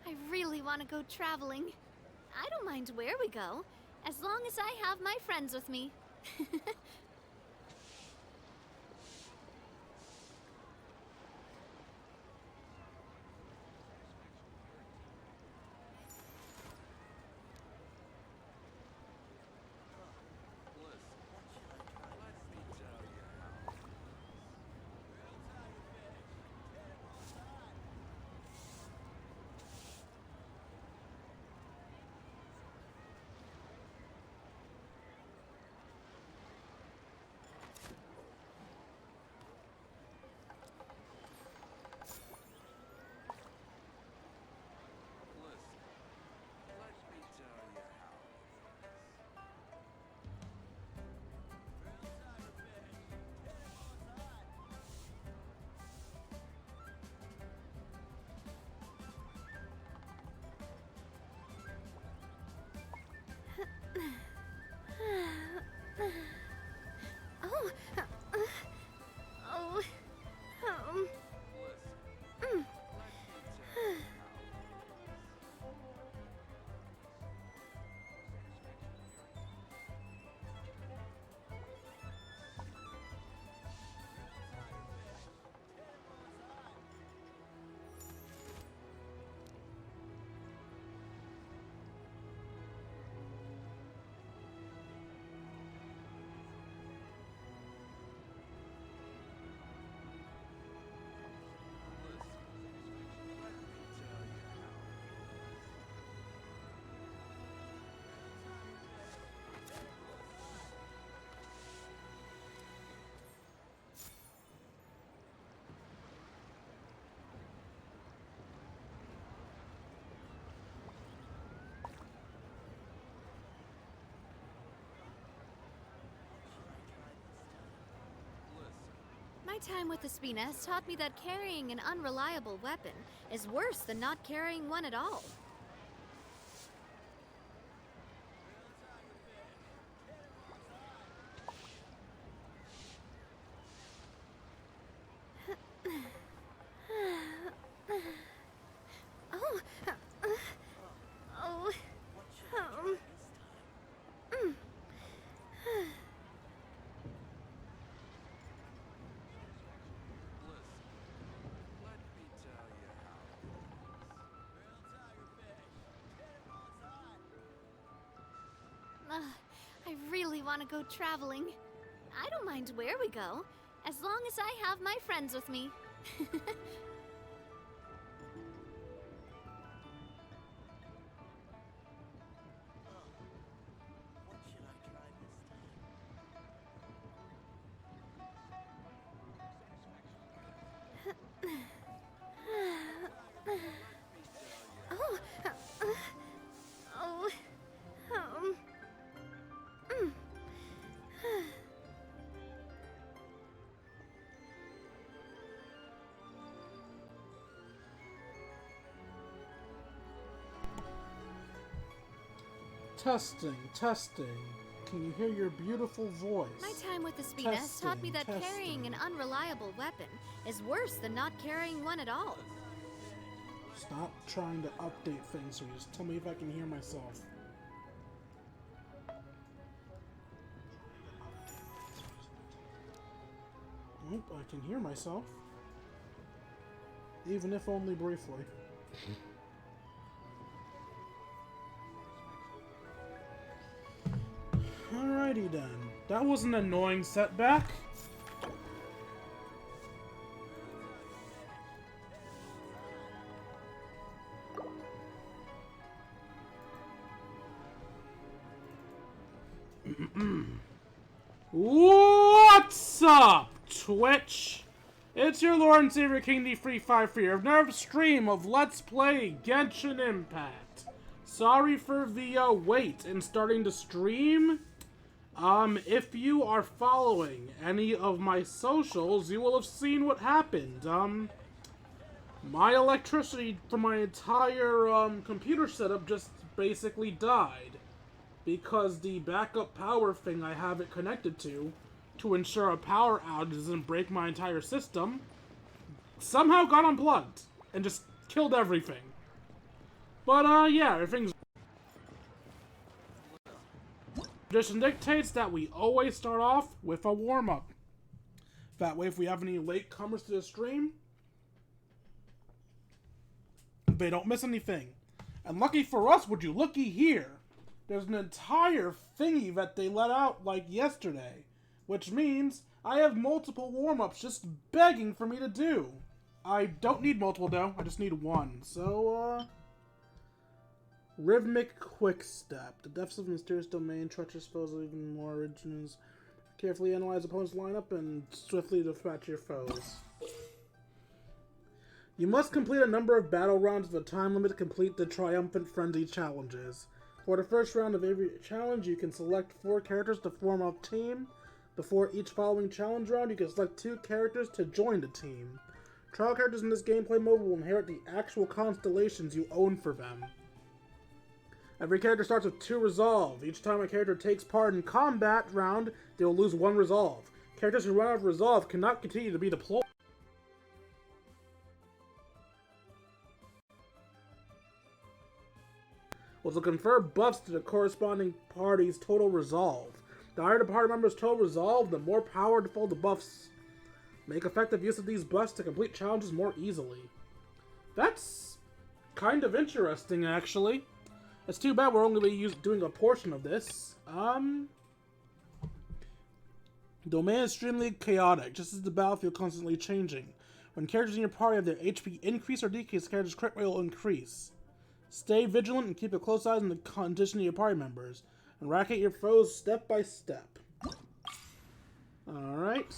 I really want to go traveling. I don't mind where we go, as long as I have my friends with me. Oh, oh, um, mm. My time with the Spina has taught me that carrying an unreliable weapon is worse than not carrying one at all. Oh, oh, mm. I really want to go traveling. I don't mind where we go, as long as I have my friends with me. Oh, oh, mm. Testing, testing. Can you hear your beautiful voice? My time with the Spina has taught me that carrying an unreliable weapon is worse than not carrying one at all. Stop trying to update things, or just tell me if I can hear myself. Nope, I can hear myself. Even if only briefly. Alrighty then. That was an annoying setback. What's up, Twitch? It's your Lord and Savior King the Free Fire Fear of another stream of Let's Play Genshin Impact. Sorry for the wait in starting to stream. If you are following any of my socials, you will have seen what happened. My electricity for my entire, computer setup just basically died. Because the backup power thing I have it connected to ensure a power outage doesn't break my entire system, somehow got unplugged and just killed everything. But, yeah, everything's... Tradition dictates that we always start off with a warm-up. That way, if we have any latecomers to the stream, they don't miss anything. And lucky for us, would you looky here, there's an entire thingy that they let out, like, yesterday. Which means I have multiple warm-ups just begging for me to do. I don't need multiple, though. I just need one. So, Rhythmic Quickstep. The depths of mysterious domain, treacherous foes, even more originals. Carefully analyze opponent's lineup and swiftly dispatch your foes. You must complete a number of battle rounds with a time limit to complete the Triumphant Frenzy challenges. For the first round of every challenge, you can select 4 characters to form a team. Before each following challenge round, you can select 2 characters to join the team. Trial characters in this gameplay mode will inherit the actual constellations you own for them. Every character starts with 2 resolve. Each time a character takes part in combat round, they will lose 1 resolve. Characters who run out of resolve cannot continue to be deployed. Will confer buffs to the corresponding party's total resolve. The higher the party member's total resolve, the more powerful the buffs. Make effective use of these buffs to complete challenges more easily. That's kind of interesting, actually. It's too bad we're only doing a portion of this. Domain is extremely chaotic, just as the battlefield constantly changing. When characters in your party have their HP increase or decrease, the character's crit rate will increase. Stay vigilant and keep a close eye on the condition of your party members, and eradicate your foes step by step. Alright.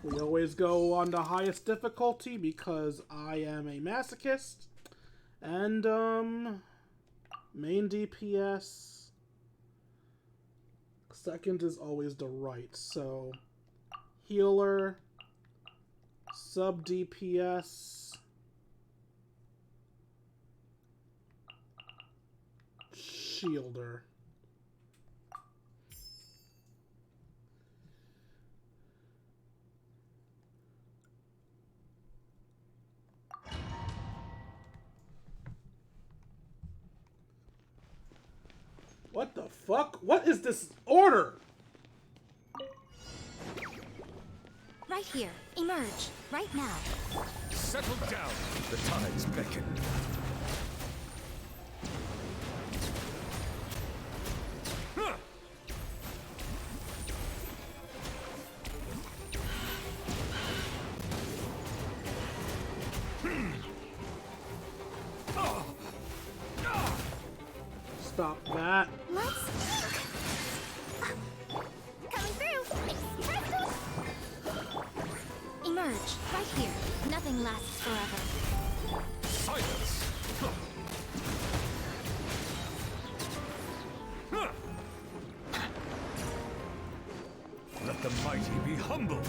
We always go on the highest difficulty because I am a masochist. And, main DPS. Second is always the Rite, so healer, sub DPS, shielder. What the fuck? What is this order? Right here. Emerge. Right now. Settle down. The tides beckon. Stop that. Let's... Coming through! Emerge. Right here. Nothing lasts forever. Silence! Let the mighty be humbled.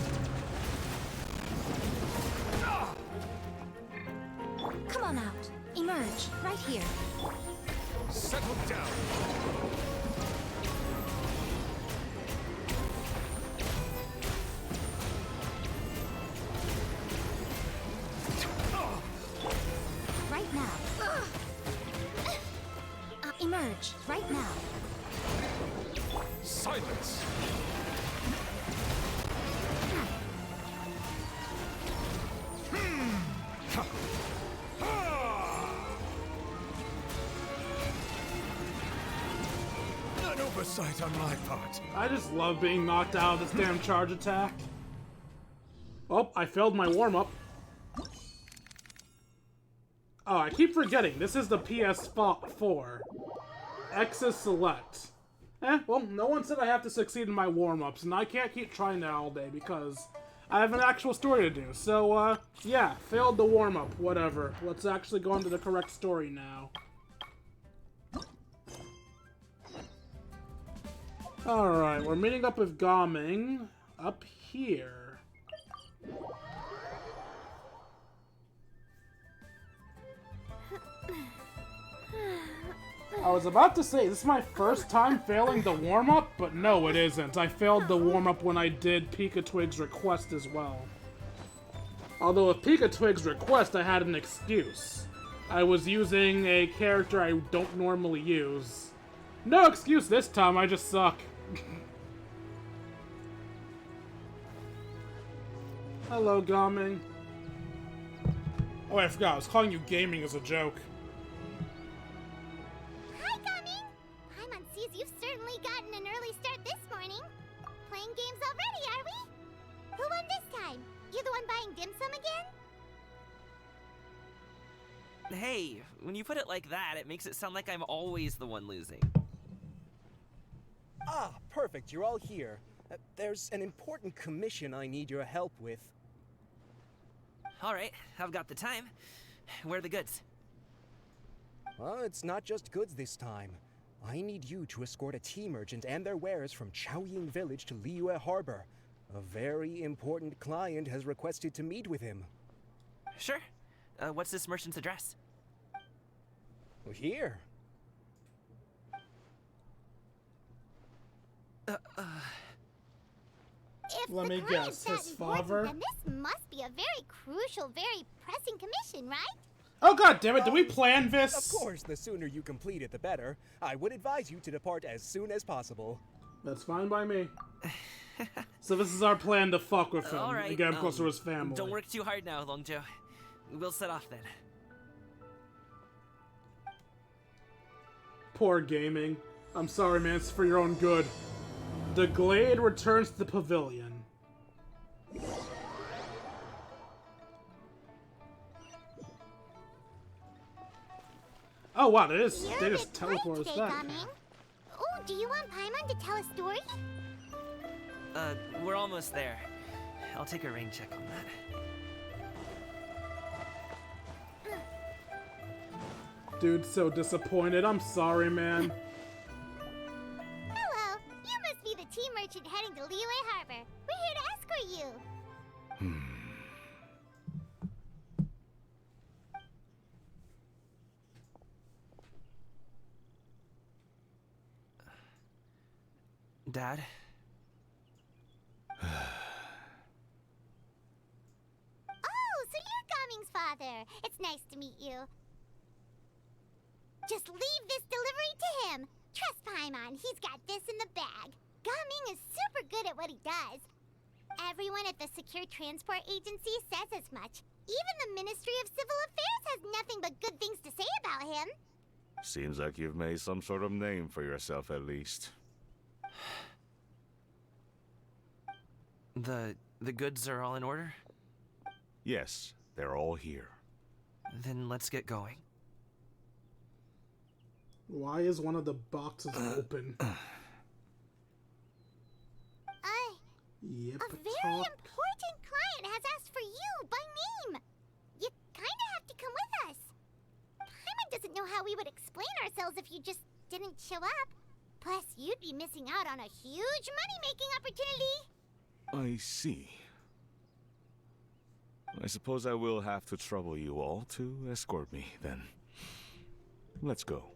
Come on out. Emerge. Right here. Settle down. Right now. Emerge. Right now. Silence! An oversight on my part. I just love being knocked out of this damn charge attack. Oh, I failed my warm-up. Oh, I keep forgetting. This is the PS4. X is select. Well, no one said I have to succeed in my warm-ups, and I can't keep trying that all day because I have an actual story to do. So, yeah, failed the warm-up, whatever. Let's actually go into the correct story now. Alright, we're meeting up with Gaming up here. I was about to say, this is my first time failing the warm-up, but no, it isn't. I failed the warm-up when I did Pika-Twig's request as well. Although with Pika-Twig's request, I had an excuse. I was using a character I don't normally use. No excuse this time, I just suck. Hello, Gaming. Oh, I forgot, I was calling you gaming as a joke. Hi, Gaming! Paimon sees you've certainly gotten an early start this morning. Playing games already, are we? Who won this time? You the one buying dim sum again? Hey, when you put it like that, it makes it sound like I'm always the one losing. Ah, perfect, you're all here. There's an important commission I need your help with. Alright, I've got the time. Where are the goods? Well, it's not just goods this time. I need you to escort a tea merchant and their wares from Chaoying Village to Liyue Harbor. A very important client has requested to meet with him. Sure. What's this merchant's address? Here. If Let the me client's guess, that his important, father? then this must be a very crucial, very pressing commission, right? Oh god damn it, did we plan this? Of course, the sooner you complete it, the better. I would advise you to depart as soon as possible. That's fine by me. So this is our plan to fuck with him, Alright, and get him closer to his family. Don't work too hard now, Longjo. We'll set off then. Poor gaming. I'm sorry, man, it's for your own good. The Glade returns to the pavilion. Oh wow, they just You're a bit teleported us today, back. Gaming. Oh, do you want Paimon to tell a story? We're almost there. I'll take a rain check on that. Dude's so disappointed. I'm sorry, man. Hello, you must be the tea merchant heading to Liyue Harbor. We're here to escort you. Dad? Oh, so you're Gaming's father. It's nice to meet you. Just leave this delivery to him. Trust Paimon, he's got this in the bag. Gaming is super good at what he does. Everyone at the Secure Transport Agency says as much. Even the Ministry of Civil Affairs has nothing but good things to say about him. Seems like you've made some sort of name for yourself, at least. The goods are all in order? Yes, they're all here. Then let's get going. Why is one of the boxes open? Yep. A very important client has asked for you by name. You kinda have to come with us. Paimon doesn't know how we would explain ourselves if you just didn't show up. Plus, you'd be missing out on a huge money-making opportunity. I see. I suppose I will have to trouble you all to escort me, then. Let's go.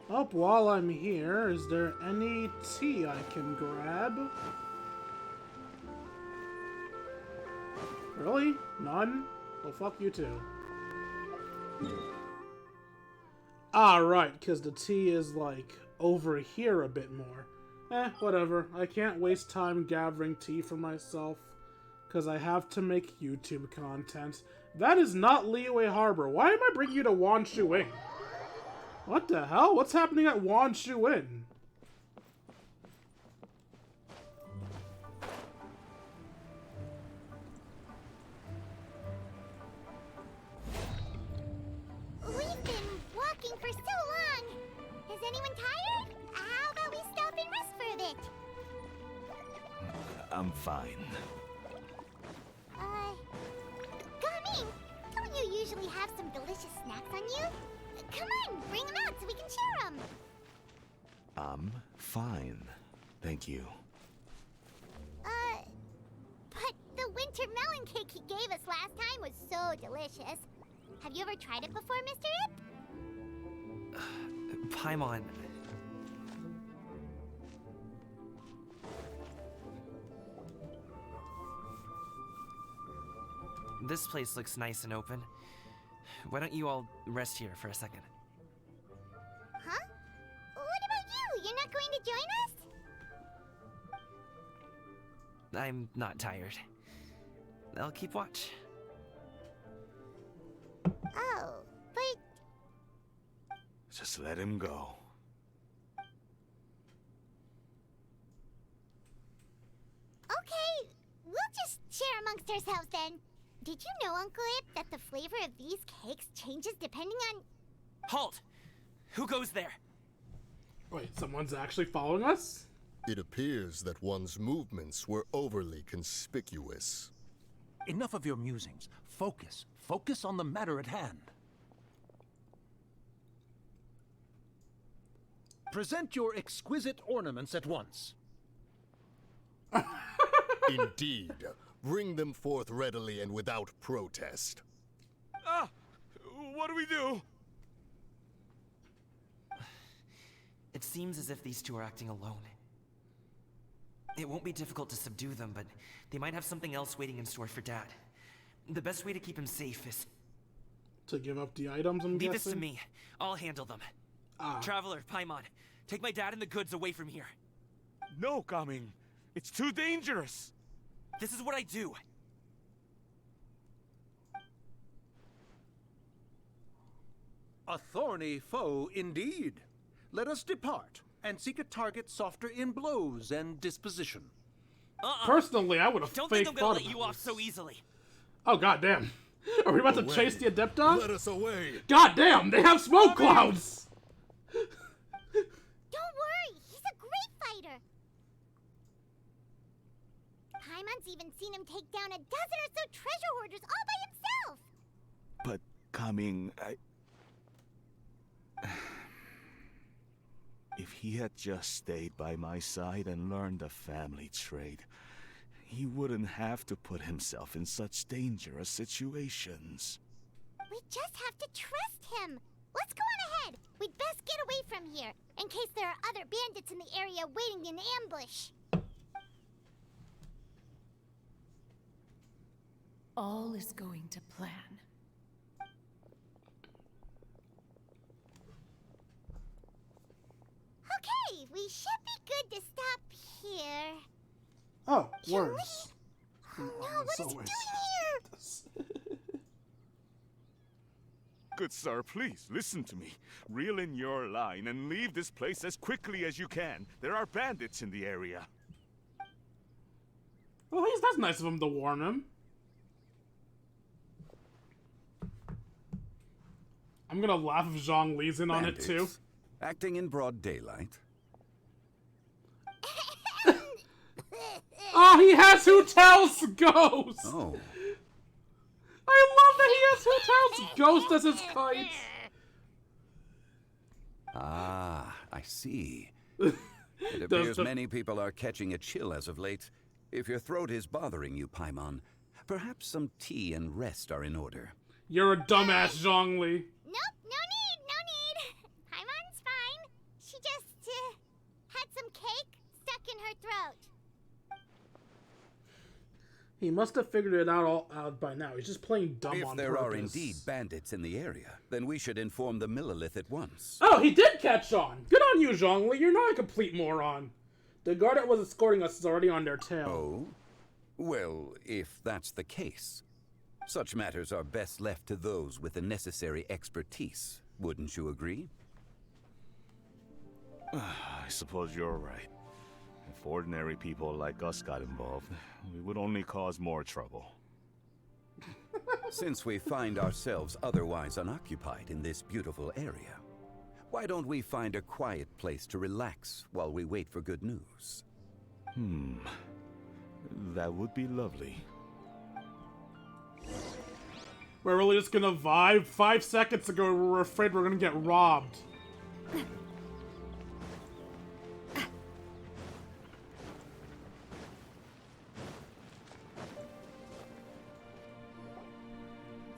Oh, while I'm here, is there any tea I can grab? Really? None? Well, fuck you too. Ah, right, because the tea is, like, over here a bit more. Whatever. I can't waste time gathering tea for myself, because I have to make YouTube content. That is not Liyue Harbor. Why am I bringing you to Wanshuing? What the hell? What's happening at Wanshuing? We've been walking for so long. Is anyone tired? How about we stop and rest for a bit? I'm fine. Gaming, don't you usually have some delicious snacks on you? Come on, bring them out so we can share them. I'm fine. Thank you. But the winter melon cake he gave us last time was so delicious. Have you ever tried it before, Mr. Ip? Paimon. This place looks nice and open. Why don't you all rest here for a second? Huh? What about you? You're not going to join us? I'm not tired. I'll keep watch. Oh, but Just let him go. okay, we'll just share amongst ourselves then. Did you know, Uncle Ip, that the flavor of these cakes changes depending on... Halt! Who goes there? Wait, someone's actually following us? It appears that one's movements were overly conspicuous. Enough of your musings. Focus. Focus on the matter at hand. Present your exquisite ornaments at once. Indeed. Bring them forth readily and without protest. Ah! What do we do? It seems as if these two are acting alone. It won't be difficult to subdue them, but they might have something else waiting in store for Dad. The best way to keep him safe is... To give up the items, I'm Leave guessing? this to me. I'll handle them. Ah. Traveler, Paimon, take my dad and the goods away from here. No, Coming. It's too dangerous. This is what I do. A thorny foe indeed. Let us depart and seek a target softer in blows and disposition. Personally, I would have Don't fake think I'm gonna thought let you about off this. so easily. Oh, goddamn. Are we about to Away. chase the Adepta? Let us away! Goddamn, they have smoke clouds! Don't worry, he's a great fighter. Paimon's even seen him take down a dozen or so treasure hoarders all by himself. But Coming, If he had just stayed by my side and learned the family trade, he wouldn't have to put himself in such dangerous situations. We just have to trust him. Let's go on ahead. We'd best get away from here, in case there are other bandits in the area waiting in ambush. All is going to plan. Okay, we should be good to stop here. Oh, Can words. Oh no, what is he doing here? Good sir, please, listen to me. Reel in your line and leave this place as quickly as you can. There are bandits in the area. Well, that's nice of him to warn him. I'm gonna laugh if Zhongli's in on it too. Bandits. Acting in broad daylight. Oh, he has Who Tells Ghost! Oh, I love that he has Who Tells Ghost as his kite! ah, I see. It appears the- many people are catching a chill as of late. If your throat is bothering you, Paimon, perhaps some tea and rest are in order. You're a dumbass, Zhongli. Nope, no need, no need. Paimon's fine. She just, had some cake stuck in her throat. He must have figured it out by now. He's just playing dumb If on there purpose. are indeed bandits in the area, then we should inform the Millilith at once. Oh, he did catch on! Good on you, Zhongli. You're not a complete moron. The guard that was escorting us is already on their tail. Oh? Well, if that's the case, such matters are best left to those with the necessary expertise. Wouldn't you agree? I suppose you're right. If ordinary people like us got involved, we would only cause more trouble. Since we find ourselves otherwise unoccupied in this beautiful area, why don't we find a quiet place to relax while we wait for good news? That would be lovely. We're really just gonna vibe? 5 seconds ago, we were afraid we were gonna get robbed.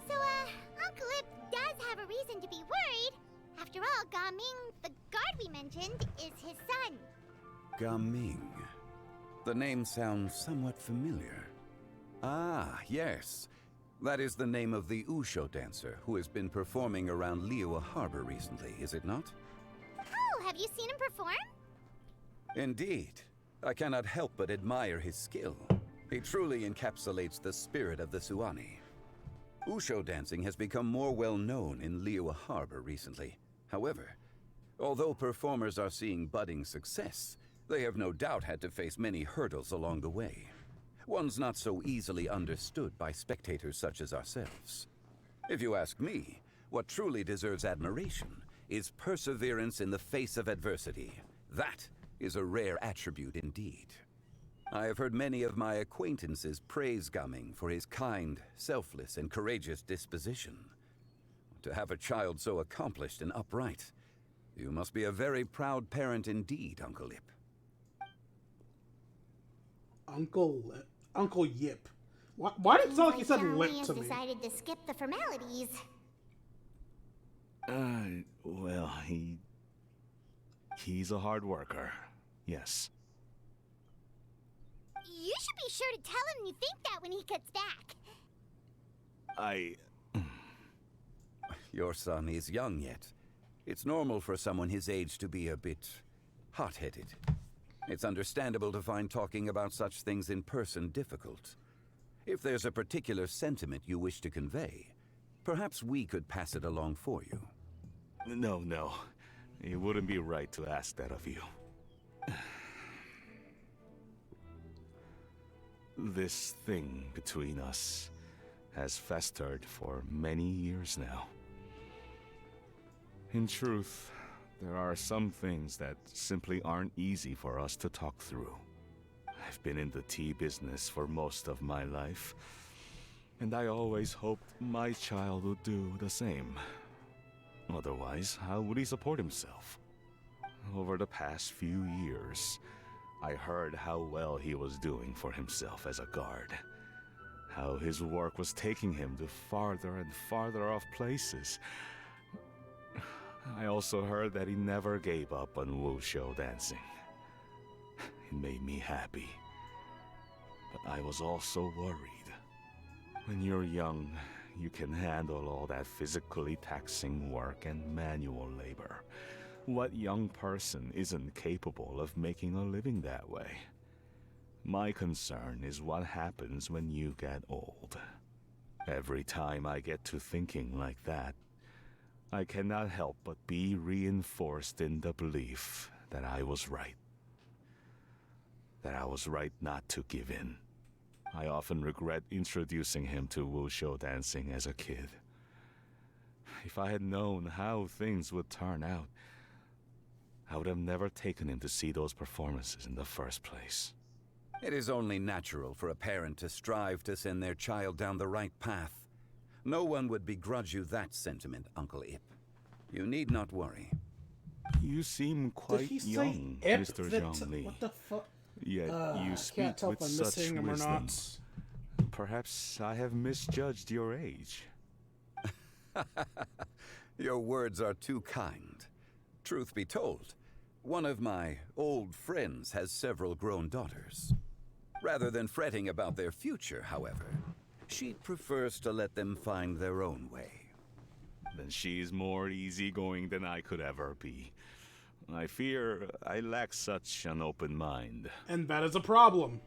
So, Uncle Ip does have a reason to be worried. After all, Gaming, the guard we mentioned, is his son. Gaming. The name sounds somewhat familiar. Ah, yes. That is the name of the Usho dancer who has been performing around Liyue Harbor recently, is it not? Oh, have you seen him perform? Indeed. I cannot help but admire his skill. He truly encapsulates the spirit of the Suani. Usho dancing has become more well known in Liyue Harbor recently. However, although performers are seeing budding success, they have no doubt had to face many hurdles along the way. One's not so easily understood by spectators such as ourselves. If you ask me, what truly deserves admiration is perseverance in the face of adversity. That is a rare attribute indeed. I have heard many of my acquaintances praise Gaming for his kind, selfless, and courageous disposition. To have a child so accomplished and upright, you must be a very proud parent indeed, Uncle Ip. Uncle Yip. Why did it sound like you said lip to me? Decided to skip the formalities. Well, he's a hard worker. Yes. You should be sure to tell him you think that when he gets back. Your son is young yet. It's normal for someone his age to be a bit hot-headed. It's understandable to find talking about such things in person difficult. If there's a particular sentiment you wish to convey, perhaps we could pass it along for you. No. It wouldn't be right to ask that of you. This thing between us has festered for many years now. In truth, there are some things that simply aren't easy for us to talk through. I've been in the tea business for most of my life, and I always hoped my child would do the same. Otherwise, how would he support himself? Over the past few years, I heard how well he was doing for himself as a guard. How his work was taking him to farther and farther off places. I also heard that he never gave up on wushu dancing. It made me happy. But I was also worried. When you're young, you can handle all that physically taxing work and manual labor. What young person isn't capable of making a living that way? My concern is what happens when you get old. Every time I get to thinking like that, I cannot help but be reinforced in the belief that I was right. That I was right not to give in. I often regret introducing him to wushu dancing as a kid. If I had known how things would turn out, I would have never taken him to see those performances in the first place. It is only natural for a parent to strive to send their child down the right path. No one would begrudge you that sentiment, Uncle Ip. You need not worry. You seem quite young, Mr. Zhongli. What the fuck? Yet you speak with such wisdom. Perhaps I have misjudged your age. Your words are too kind. Truth be told, one of my old friends has several grown daughters. Rather than fretting about their future, however, she prefers to let them find their own way. Then she's more easygoing than I could ever be. I fear I lack such an open mind. And that is a problem.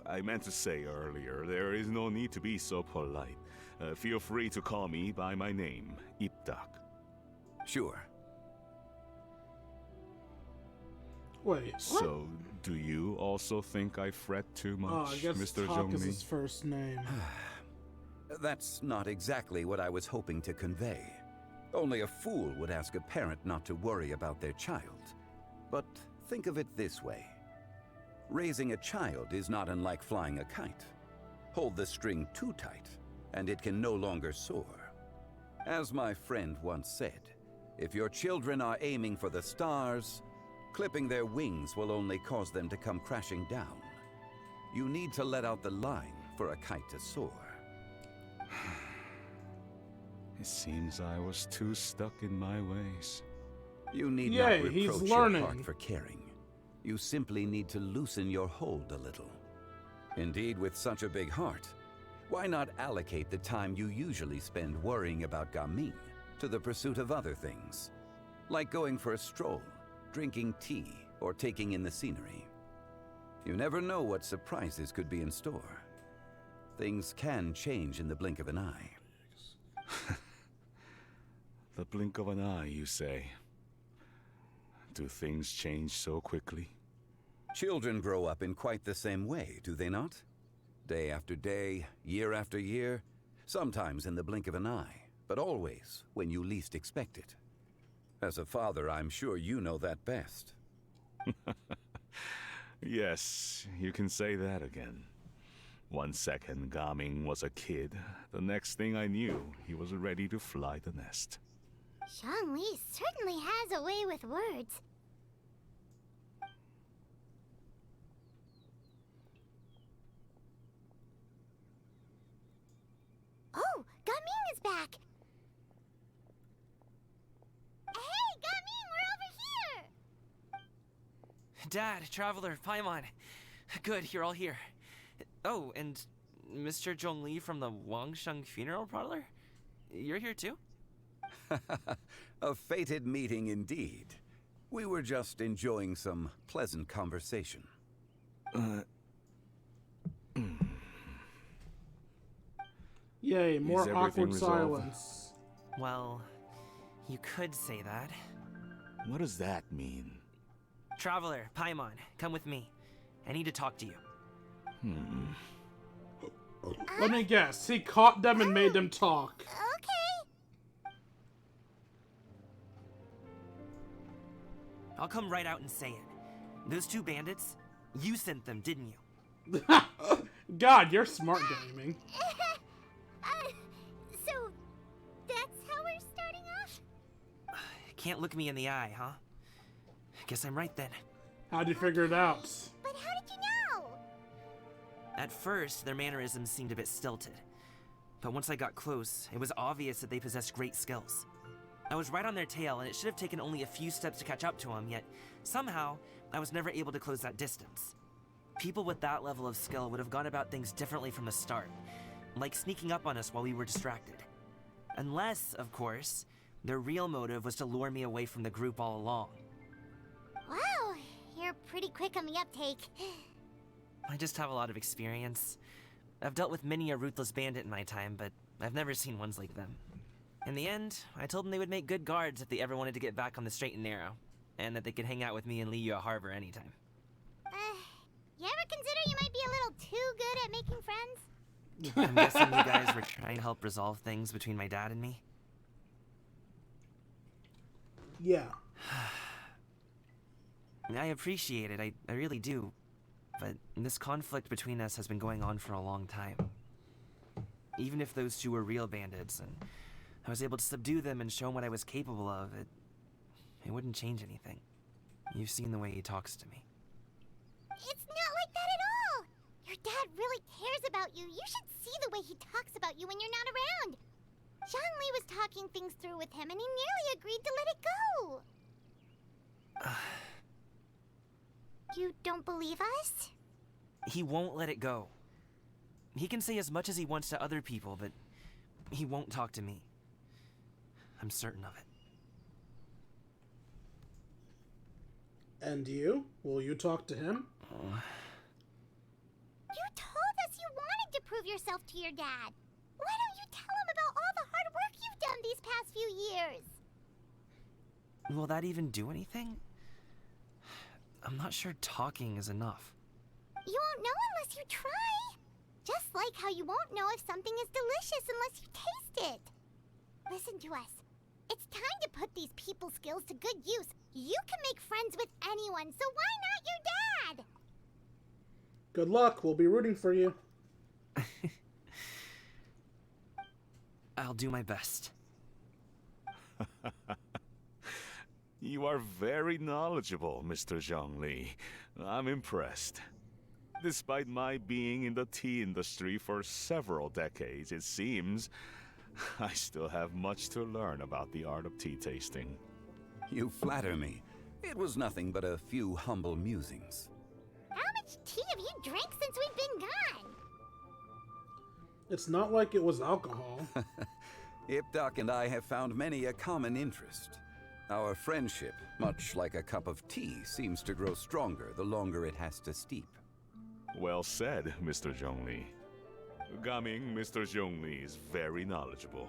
I meant to say earlier, there is no need to be so polite. Feel free to call me by my name, Ipdak. Sure. Wait, what? So, do you also think I fret too much, I guess Mr. Talk is Zhongli? his first name. That's not exactly what I was hoping to convey. Only a fool would ask a parent not to worry about their child. But think of it this way. Raising a child is not unlike flying a kite. Hold the string too tight, and it can no longer soar. As my friend once said, if your children are aiming for the stars, clipping their wings will only cause them to come crashing down. You need to let out the line for a kite to soar. It seems I was too stuck in my ways. You need not reproach your heart for caring. You simply need to loosen your hold a little. Indeed, with such a big heart, Why not allocate the time you usually spend worrying about Gaming to the pursuit of other things? Like going for a stroll, drinking tea, or taking in the scenery. You never know what surprises could be in store. Things can change in the blink of an eye. The blink of an eye, you say? Do things change so quickly? Children grow up in quite the same way, do they not? Day after day, year after year, sometimes in the blink of an eye, but always when you least expect it. As a father, I'm sure you know that best. Yes, you can say that again. 1 second, Gaming was a kid. The next thing I knew, he was ready to fly the nest. Zhongli certainly has a way with words. Oh, Gaming is back! Hey, Gaming, we're over here! Dad, Traveler, Paimon. Good, you're all here. Oh, and Mr. Zhongli from the Wangsheng Funeral Parlor? You're here too? A fated meeting indeed. We were just enjoying some pleasant conversation. Yay, more everything awkward resolved? silence. Well, you could say that. What does that mean? Traveler, Paimon, come with me. I need to talk to you. Let me guess. He caught them and made them talk. Okay. I'll come right out and say it. Those two bandits, you sent them, didn't you? God, you're smart, Gaming. So, that's how we're starting off? Can't look me in the eye, huh? Guess I'm right then. How'd you figure it out? But how did you know? At first, their mannerisms seemed a bit stilted. But once I got close, it was obvious that they possessed great skills. I was right on their tail, and it should have taken only a few steps to catch up to them, yet somehow, I was never able to close that distance. People with that level of skill would have gone about things differently from the start, like sneaking up on us while we were distracted. Unless, of course, their real motive was to lure me away from the group all along. Wow, you're pretty quick on the uptake. I just have a lot of experience. I've dealt with many a ruthless bandit in my time, but I've never seen ones like them. In the end, I told them they would make good guards if they ever wanted to get back on the straight and narrow, and that they could hang out with me in Liyue Harbor anytime. You ever consider you might be a little too good at making friends? I'm guessing you guys were trying to help resolve things between my dad and me? Yeah. I appreciate it, I really do. But this conflict between us has been going on for a long time. Even if those two were real bandits, and I was able to subdue them and show them what I was capable of, it wouldn't change anything. You've seen the way he talks to me. It's not like that at all! Your dad really cares about you. You should see the way he talks about you when you're not around. Zhongli was talking things through with him, and he nearly agreed to let it go. You don't believe us? He won't let it go. He can say as much as he wants to other people, but he won't talk to me. I'm certain of it. And you? Will you talk to him? You told us you wanted to prove yourself to your dad. Why don't you tell him about all the hard work you've done these past few years? Will that even do anything? I'm not sure talking is enough. You won't know unless you try. Just like how you won't know if something is delicious unless you taste it. Listen to us. It's time to put these people skills to good use. You can make friends with anyone, so why not your dad? Good luck. We'll be rooting for you. I'll do my best. You are very knowledgeable, Mr. Zhongli. I'm impressed. Despite my being in the tea industry for several decades, it seems I still have much to learn about the art of tea tasting. You flatter me. It was nothing but a few humble musings. How much tea have you drank since we've been gone? It's not like it was alcohol. Ipdoc and I have found many a common interest. Our friendship, much like a cup of tea, seems to grow stronger the longer it has to steep. Well said, Mr. Zhongli. Gaming, Mr. Zhongli is very knowledgeable.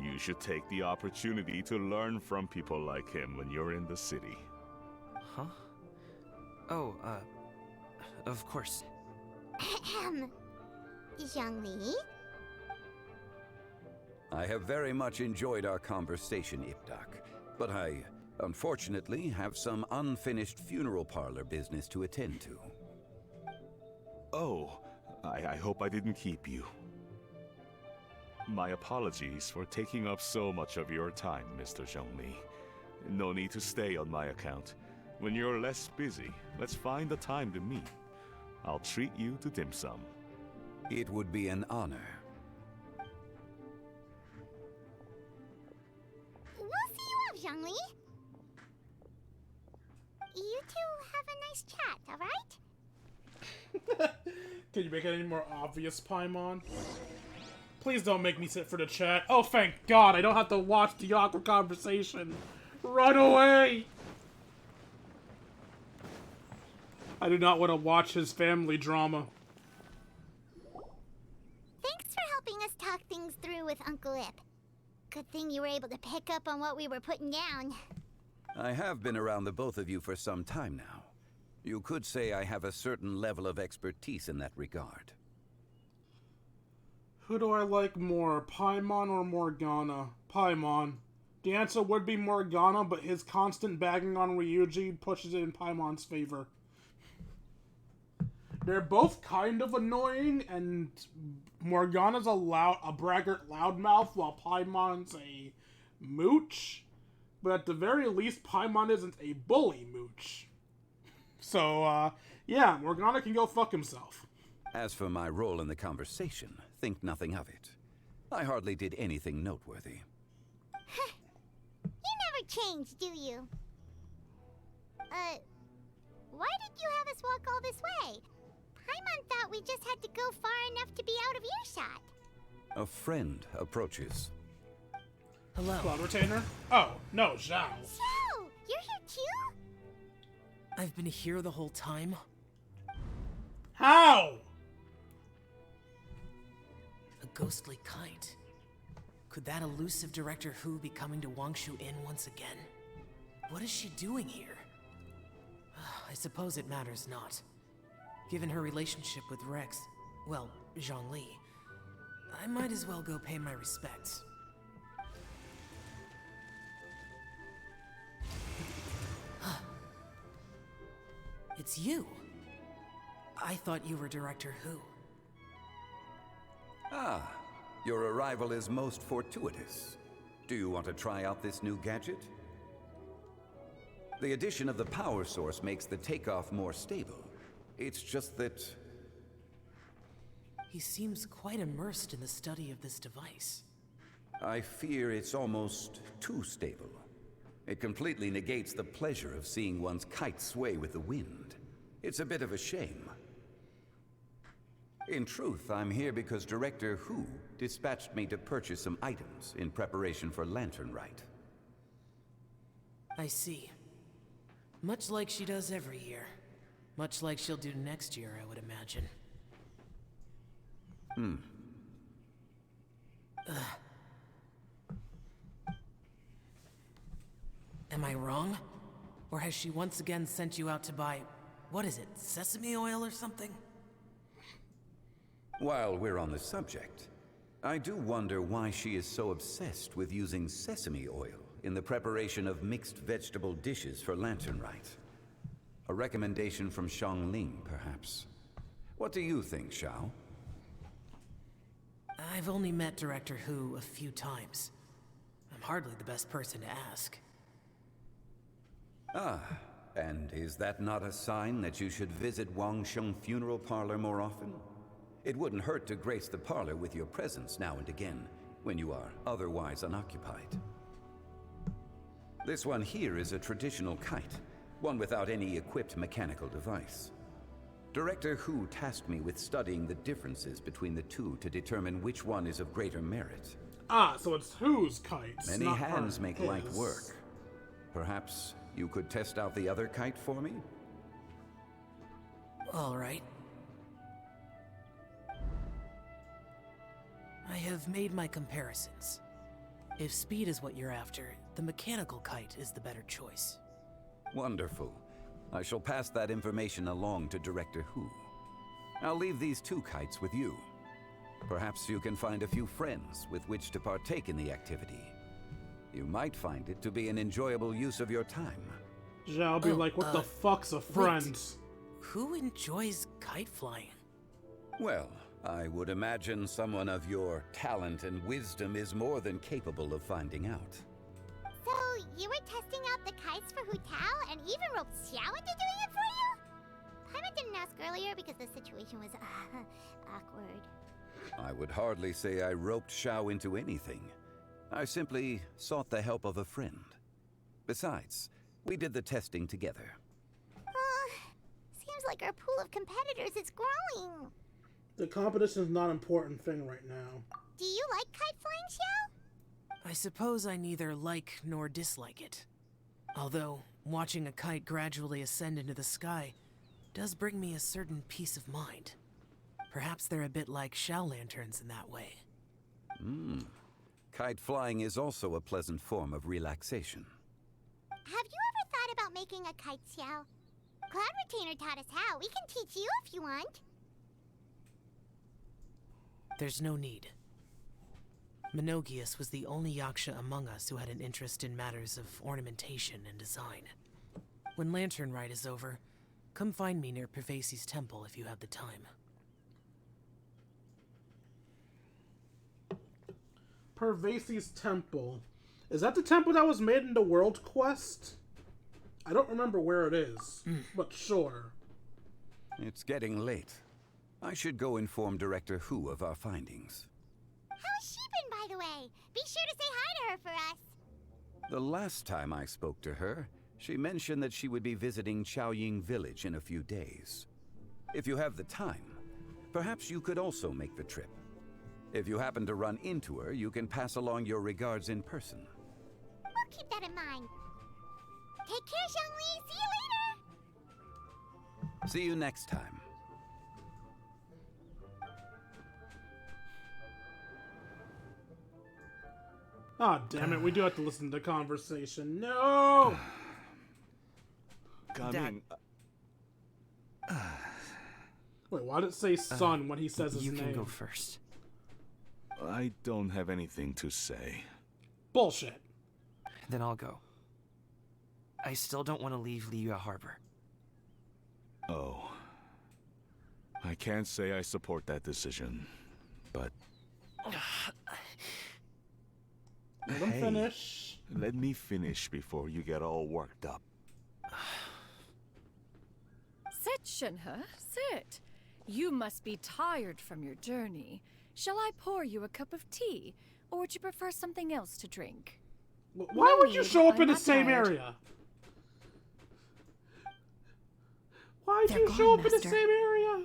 You should take the opportunity to learn from people like him when you're in the city. Huh? Oh, of course. Zhongli? I have very much enjoyed our conversation, Ipdoc, but I, unfortunately, have some unfinished funeral parlor business to attend to. Oh, I hope I didn't keep you. My apologies for taking up so much of your time, Mr. Zhongli. No need to stay on my account. When you're less busy, let's find a time to meet. I'll treat you to dim sum. It would be an honor. We'll see you off, Zhongli. You two have a nice chat, alright? Can you make it any more obvious, Paimon? Please don't make me sit for the chat. Oh, thank God, I don't have to watch the awkward conversation. Run away! I do not want to watch his family drama. Thanks for helping us talk things through with Uncle Ip. Good thing you were able to pick up on what we were putting down. I have been around the both of you for some time now. You could say I have a certain level of expertise in that regard. Who do I like more, Paimon or Morgana? Paimon. The answer would be Morgana, but his constant bagging on Ryuji pushes it in Paimon's favor. They're both kind of annoying, and Morgana's a braggart loudmouth, while Paimon's a mooch. But at the very least, Paimon isn't a bully mooch. So, yeah, Morgana can go fuck himself. As for my role in the conversation, think nothing of it. I hardly did anything noteworthy. You never change, do you? Why did you have us walk all this way? Paimon thought we just had to go far enough to be out of earshot. A friend approaches. Hello. Blood retainer? Oh, no, Zhao. Zhao, you're here too? I've been here the whole time? How? A ghostly kite. Could that elusive Director Hu be coming to Wangshu Inn once again? What is she doing here? I suppose it matters not. Given her relationship with Rex, well, Zhongli, I might as well go pay my respects. It's you! I thought you were Director Hu. Ah, your arrival is most fortuitous. Do you want to try out this new gadget? The addition of the power source makes the takeoff more stable. It's just that... He seems quite immersed in the study of this device. I fear it's almost too stable. It completely negates the pleasure of seeing one's kite sway with the wind. It's a bit of a shame. In truth, I'm here because Director Hu dispatched me to purchase some items in preparation for Lantern Rite. I see. Much like she does every year. Much like she'll do next year, I would imagine. Am I wrong? Or has she once again sent you out to buy, what is it, sesame oil or something? While we're on the subject, I do wonder why she is so obsessed with using sesame oil in the preparation of mixed vegetable dishes for Lantern Rite. A recommendation from Xiangling, perhaps. What do you think, Xiao? I've only met Director Hu a few times. I'm hardly the best person to ask. Ah, and is that not a sign that you should visit Wangsheng Funeral Parlor more often? It wouldn't hurt to grace the parlor with your presence now and again, when you are otherwise unoccupied. This one here is a traditional kite, one without any equipped mechanical device. Director Hu tasked me with studying the differences between the two to determine which one is of greater merit. Ah, so it's Who's kites, Many not hands her, make his. light work. Perhaps you could test out the other kite for me? All right. I have made my comparisons. If speed is what you're after, the mechanical kite is the better choice. Wonderful. I shall pass that information along to Director Hu. I'll leave these two kites with you. Perhaps you can find a few friends with which to partake in the activity. You might find it to be an enjoyable use of your time. Yeah, I'll be like, what the fuck's a friend? Wait. Who enjoys kite flying? Well, I would imagine someone of your talent and wisdom is more than capable of finding out. So, you were testing out the kites for Hu Tao and even roped Xiao into doing it for you? Paimon didn't ask earlier because the situation was awkward. I would hardly say I roped Xiao into anything. I simply sought the help of a friend. Besides, we did the testing together. Seems like our pool of competitors is growing. The competition is not an important thing right now. Do you like kite flying, Xiao? I suppose I neither like nor dislike it. Although, watching a kite gradually ascend into the sky does bring me a certain peace of mind. Perhaps they're a bit like Xiao lanterns in that way. Kite flying is also a pleasant form of relaxation. Have you ever thought about making a kite, Xiao? Cloud Retainer taught us how. We can teach you if you want. There's no need. Menogius was the only Yaksha among us who had an interest in matters of ornamentation and design. When Lantern Rite is over, come find me near Pervasi's temple if you have the time. Pervasi's temple. Is that the temple that was made in the World Quest? I don't remember where it is, but sure. It's getting late. I should go inform Director Hu of our findings. How's she been, by the way? Be sure to say hi to her for us. The last time I spoke to her, she mentioned that she would be visiting Chaoying Village in a few days. If you have the time, perhaps you could also make the trip. If you happen to run into her, you can pass along your regards in person. We'll keep that in mind. Take care, Zhongli. See you later. See you next time. Ah, damn it, we do have to listen to the conversation. No! Coming. Wait, why did it say son when he says his name? You can go first. I don't have anything to say. Bullshit. Then I'll go. I still don't want to leave Liyue Harbor. Oh. I can't say I support that decision, but... Let him finish. Let me finish before you get all worked up. Sit, Shenhe, sit. You must be tired from your journey. Shall I pour you a cup of tea, or would you prefer something else to drink? Why would you show up in the same area? Why'd you show up in the same area?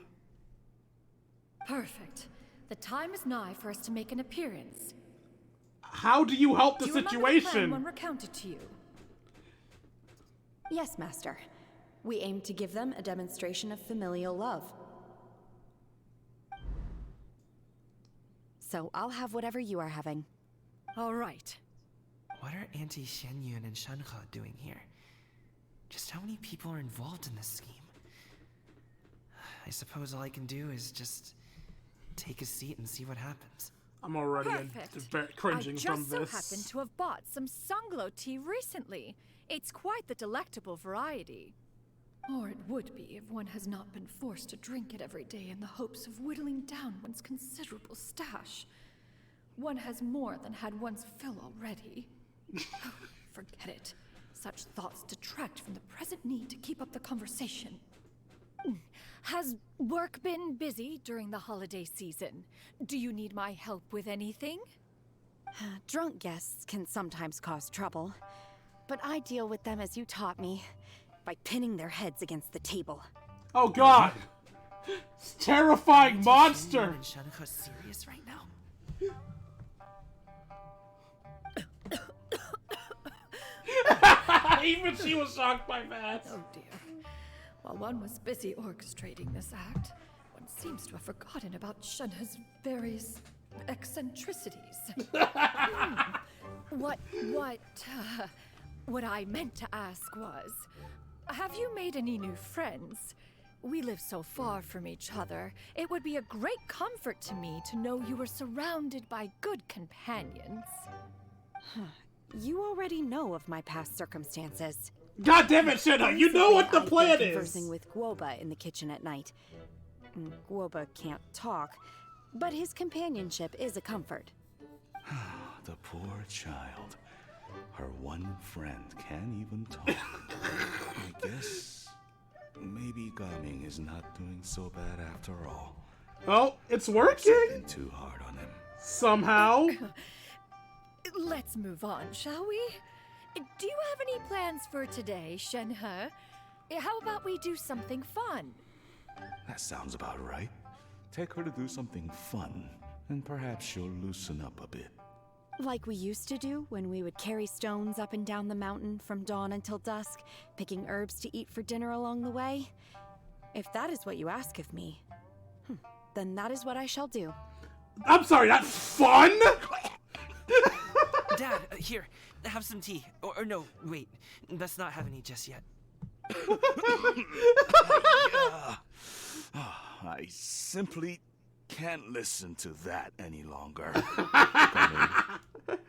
Perfect. The time is nigh for us to make an appearance. How do you help the Do you remember the plan situation? one recounted to you? Yes, Master. We aim to give them a demonstration of familial love. So I'll have whatever you are having. All right. What are Auntie Xianyun and Shenhe doing here? Just how many people are involved in this scheme? I suppose all I can do is just take a seat and see what happens. I'm already cringing from this. I just so happen to have bought some Sunglow tea recently. It's quite the delectable variety. Or it would be if one has not been forced to drink it every day in the hopes of whittling down one's considerable stash. One has more than had one's fill already. Forget it. Such thoughts detract from the present need to keep up the conversation. Has work been busy during the holiday season? Do you need my help with anything? Drunk guests can sometimes cause trouble, but I deal with them as you taught me, by pinning their heads against the table. Oh God! It's a terrifying monster! And Shenhe serious right now? Even she was shocked by that. Oh dear. While one was busy orchestrating this act, one seems to have forgotten about Shenhe's various eccentricities. What I meant to ask was, have you made any new friends? We live so far from each other. It would be a great comfort to me to know you were surrounded by good companions. You already know of my past circumstances. God damn it, Shenhe! You know what the plan is! Conversing with Guoba in the kitchen at night. Guoba can't talk, but his companionship is a comfort. The poor child. Her one friend can't even talk. I guess maybe Gaming is not doing so bad after all. Oh, it's working! Been too hard on him. Somehow. Let's move on, shall we? Do you have any plans for today, Shenhe? How about we do something fun? That sounds about right. Take her to do something fun, and perhaps she'll loosen up a bit. Like we used to do when we would carry stones up and down the mountain from dawn until dusk, picking herbs to eat for dinner along the way. If that is what you ask of me, then that is what I shall do. I'm sorry, that's fun? Dad, here, have some tea. Or no, wait, let's not have any just yet. I simply can't listen to that any longer.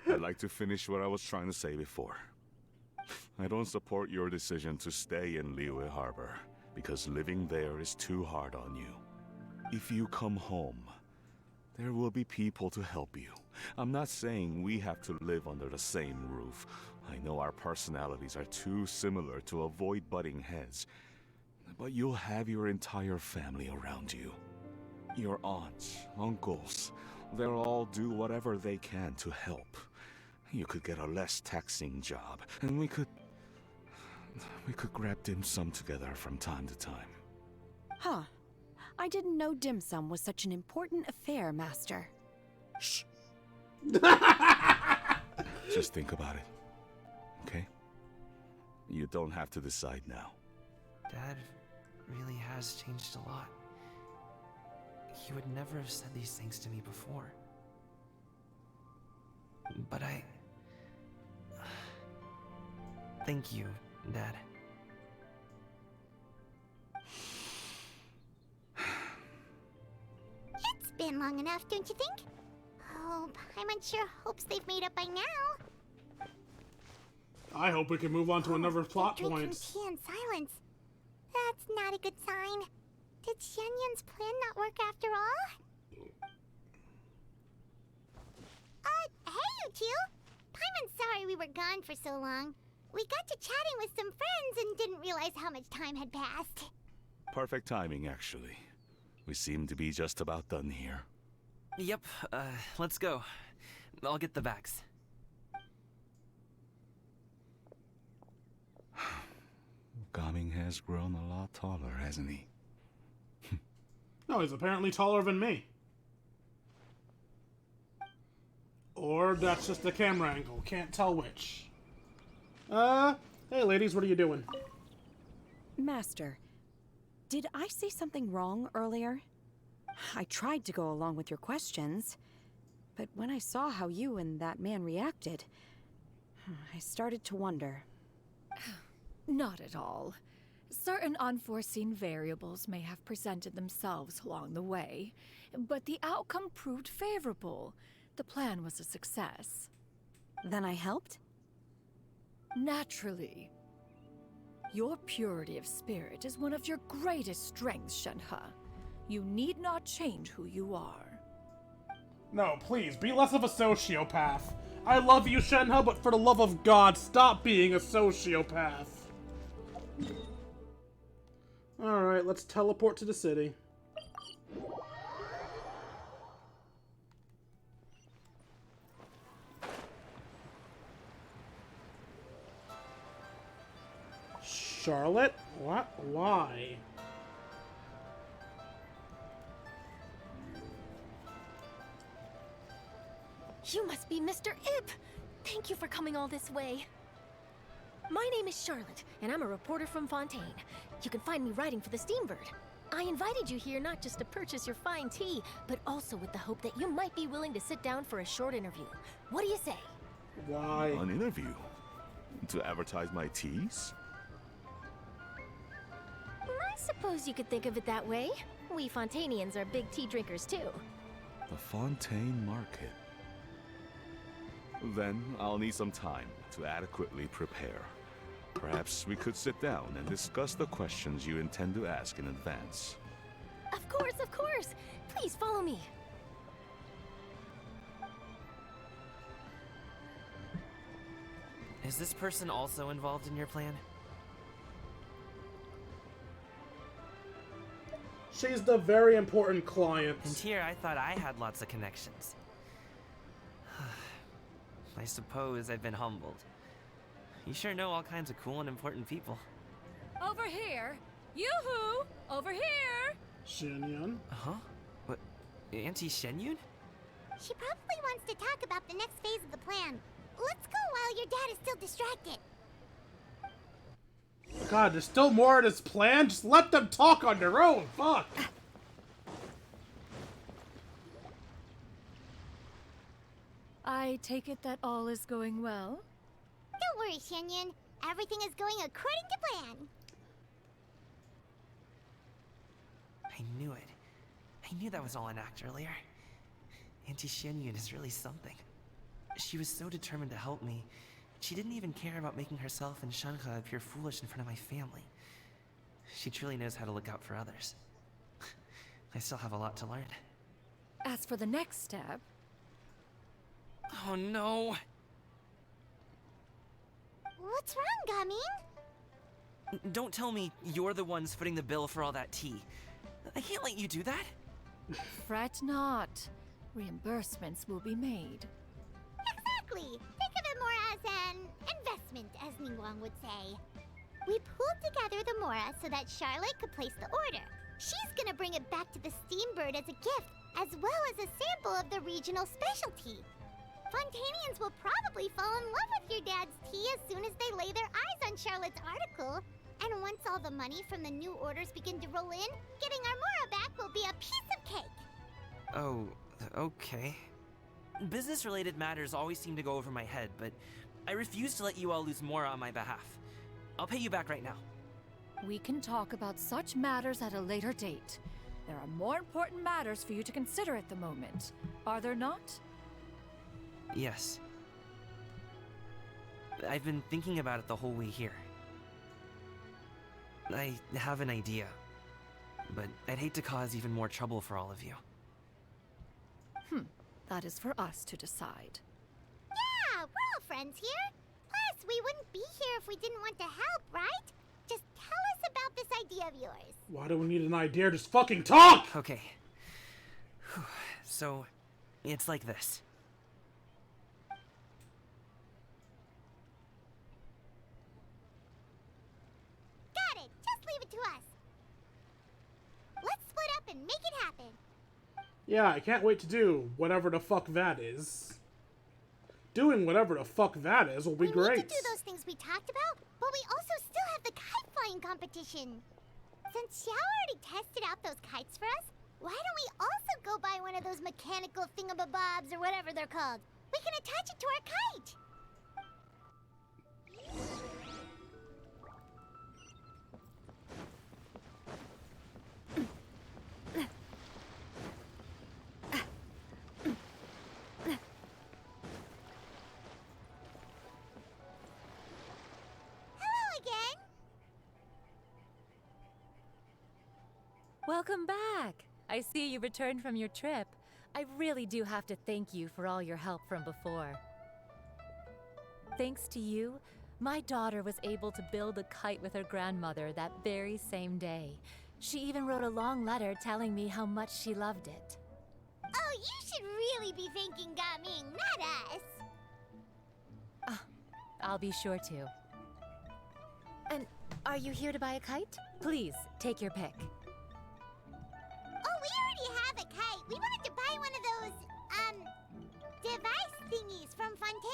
I'd like to finish what I was trying to say before. I don't support your decision to stay in Liyue Harbor, because living there is too hard on you. If you come home, there will be people to help you. I'm not saying we have to live under the same roof. I know our personalities are too similar to avoid butting heads. But you'll have your entire family around you. Your aunts, uncles, they'll all do whatever they can to help. You could get a less taxing job, and we could grab dim sum together from time to time. Huh. I didn't know dim sum was such an important affair, Master. Shh. Just think about it, okay? You don't have to decide now. Dad really has changed a lot. He would never have said these things to me before. But thank you, Dad. It's been long enough, don't you think? Oh, Paimon sure hopes they've made up by now. I hope we can move on to another plot Drinking point. tea in silence. That's not a good sign. Did Xianyun's plan not work after all? Hey you two! Paimon's sorry we were gone for so long. We got to chatting with some friends and didn't realize how much time had passed. Perfect timing, actually. We seem to be just about done here. Yep, let's go. I'll get the bags. Gaming has grown a lot taller, hasn't he? No, he's apparently taller than me. Or that's just the camera angle. Can't tell which. Hey ladies, what are you doing? Master, did I say something wrong earlier? I tried to go along with your questions, but when I saw how you and that man reacted, I started to wonder. Not at all. Certain unforeseen variables may have presented themselves along the way, but the outcome proved favorable. The plan was a success. Then I helped? Naturally. Your purity of spirit is one of your greatest strengths, Shenhe. You need not change who you are. No, please, be less of a sociopath. I love you, Shenhe, but for the love of God, stop being a sociopath. Alright, let's teleport to the city. Charlotte? What? Why? be Mr. Ip! Thank you for coming all this way. My name is Charlotte, and I'm a reporter from Fontaine. You can find me writing for the Steambird. I invited you here not just to purchase your fine tea, but also with the hope that you might be willing to sit down for a short interview. What do you say? Why? An interview? To advertise my teas? I suppose you could think of it that way. We Fontainians are big tea drinkers too. The Fontaine Market. Then I'll need some time to adequately prepare. Perhaps we could sit down and discuss the questions you intend to ask in advance. Of course, of course! Please follow me. Is this person also involved in your plan? She's the very important client. And here I thought I had lots of connections. I suppose I've been humbled. You sure know all kinds of cool and important people. Over here! Yoo-hoo! Over here! Shenyun? Huh? What? Auntie Shenyun? She probably wants to talk about the next phase of the plan. Let's go while your dad is still distracted. God, there's still more of this plan? Just let them talk on their own, fuck! I take it that all is going well? Don't worry, Shenyun. Everything is going according to plan. I knew it. I knew that was all an act earlier. Auntie Shenyun is really something. She was so determined to help me. She didn't even care about making herself and Shanka appear foolish in front of my family. She truly knows how to look out for others. I still have a lot to learn. As for the next step... Oh no! What's wrong, Gaming? Don't tell me you're the ones footing the bill for all that tea. I can't let you do that. Fret not. Reimbursements will be made. Exactly. Think of it more as an investment, as Ningguang would say. We pooled together the Mora so that Charlotte could place the order. She's gonna bring it back to the Steambird as a gift, as well as a sample of the regional specialty. Fontainians will probably fall in love with your dad's tea as soon as they lay their eyes on Charlotte's article. And once all the money from the new orders begin to roll in, getting our Mora back will be a piece of cake. Oh, okay. Business-related matters always seem to go over my head, but I refuse to let you all lose more on my behalf. I'll pay you back right now. We can talk about such matters at a later date. There are more important matters for you to consider at the moment, are there not? Yes. I've been thinking about it the whole way here. I have an idea, but I'd hate to cause even more trouble for all of you. That is for us to decide. Yeah, we're all friends here. Plus, we wouldn't be here if we didn't want to help, right? Just tell us about this idea of yours. Why do we need an idea? Just fucking talk! Okay. So, it's like this. Got it. Just leave it to us. Let's split up and make it happen. Yeah, I can't wait to do whatever the fuck that is. Doing whatever the fuck that is will be great. We need to do those things we talked about, but we also still have the kite flying competition. Since Xiao already tested out those kites for us, why don't we also go buy one of those mechanical thingamabobs or whatever they're called? We can attach it to our kite. Welcome back! I see you returned from your trip. I really do have to thank you for all your help from before. Thanks to you, my daughter was able to build a kite with her grandmother that very same day. She even wrote a long letter telling me how much she loved it. Oh, you should really be thanking Gaming, not us. I'll be sure to. And are you here to buy a kite? Please, take your pick. Oh, we already have a kite. We wanted to buy one of those, device thingies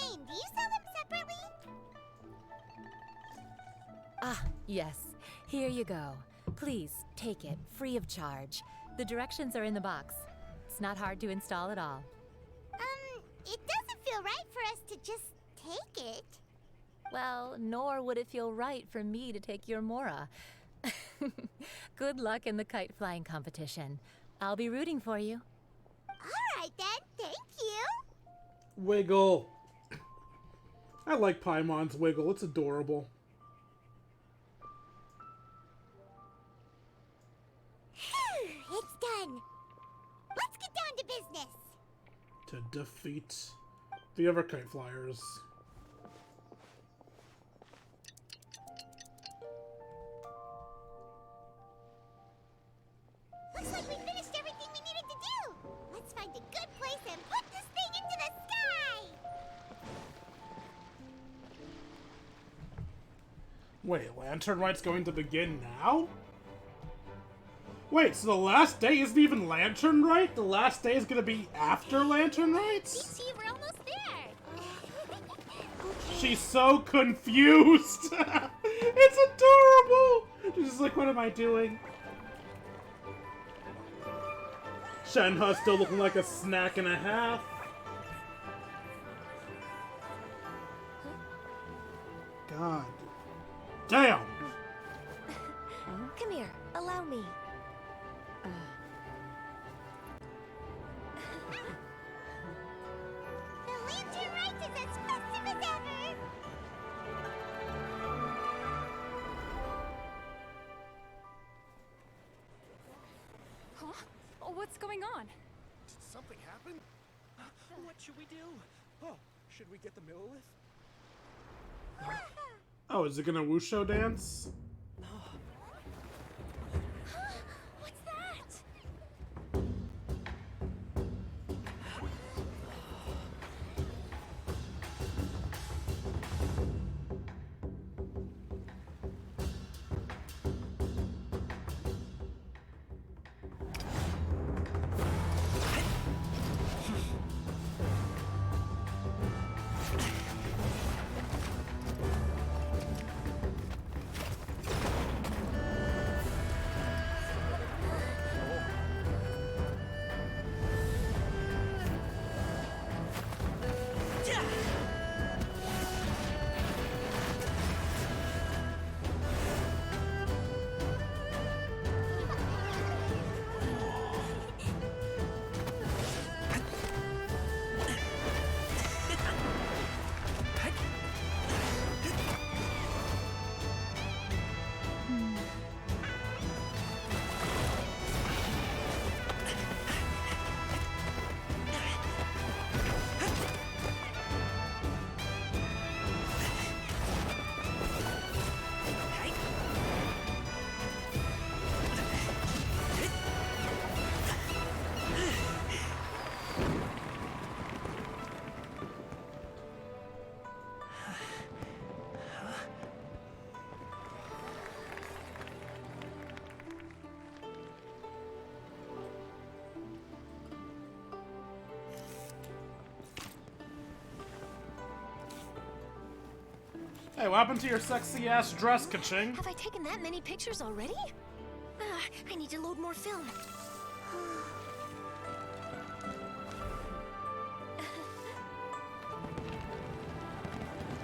Champagne, do you sell them separately? Ah, yes. Here you go. Please, take it, free of charge. The directions are in the box. It's not hard to install at all. It doesn't feel right for us to just take it. Well, nor would it feel right for me to take your Mora. Good luck in the kite flying competition. I'll be rooting for you. Alright then, thank you. Wiggle. I like Paimon's Wiggle. It's adorable. It's done. Let's get down to business. To defeat the other kite flyers. Looks like we finished everything we needed to do. Let's find a good place and put this thing into the sky. Wait, Lantern Rite's going to begin now? Wait, so the last day isn't even Lantern Rite? The last day is gonna be after Lantern Rites? See, we're almost there. She's so confused! It's adorable! She's just like, what am I doing? Shenhe still looking like a snack and a half. God. Damn! Come here, allow me. The Lantern Rite is as festive as ever. Huh? Oh, what's going on? Did something happen? What should we do? Oh, should we get the Millilith? Oh, is it gonna Wusho dance? What's that? Hey, what happened to your sexy ass dress, Kaching? Have I taken that many pictures already? I need to load more film.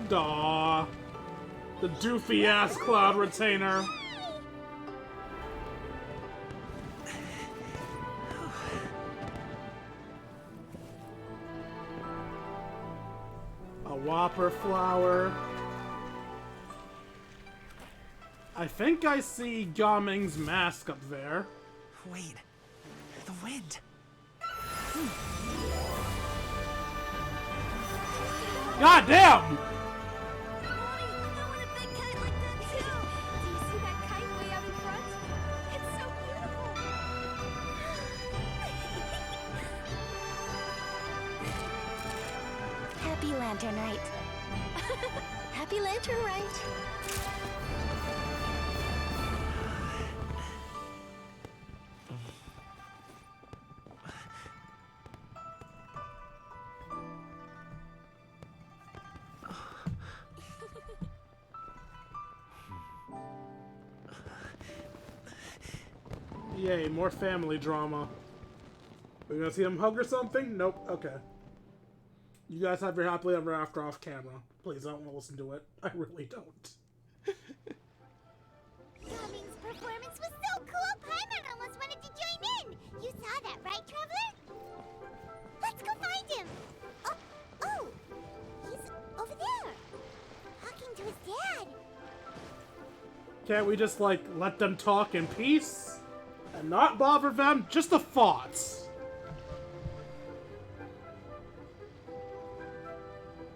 Daw. The doofy ass cloud retainer. A whopper flower. I think I see Gaming's mask up there. Wait. The wind. God damn! Happy Lantern Rite. Happy Lantern Rite. Yay, more family drama. We're gonna see them hug or something? Nope. Okay. You guys have your happily ever after off camera. Please, I don't want to listen to it. I really don't. Gumming's performance was so cool, Paimon almost wanted to join in. You saw that, right, Traveler? Let's go find him. Oh, he's over there, talking to his dad. Can't we just, like, let them talk in peace? And not bother them? Just the thoughts.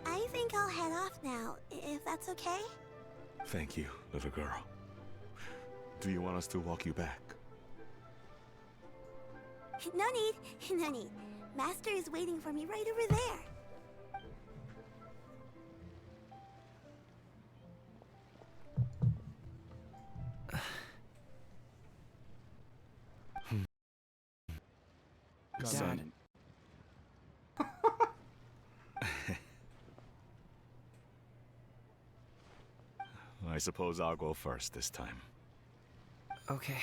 I think I'll head off now, if that's okay. Thank you, little girl. Do you want us to walk you back? No need, no need. Master is waiting for me right over there. Dad. I suppose I'll go first this time. Okay.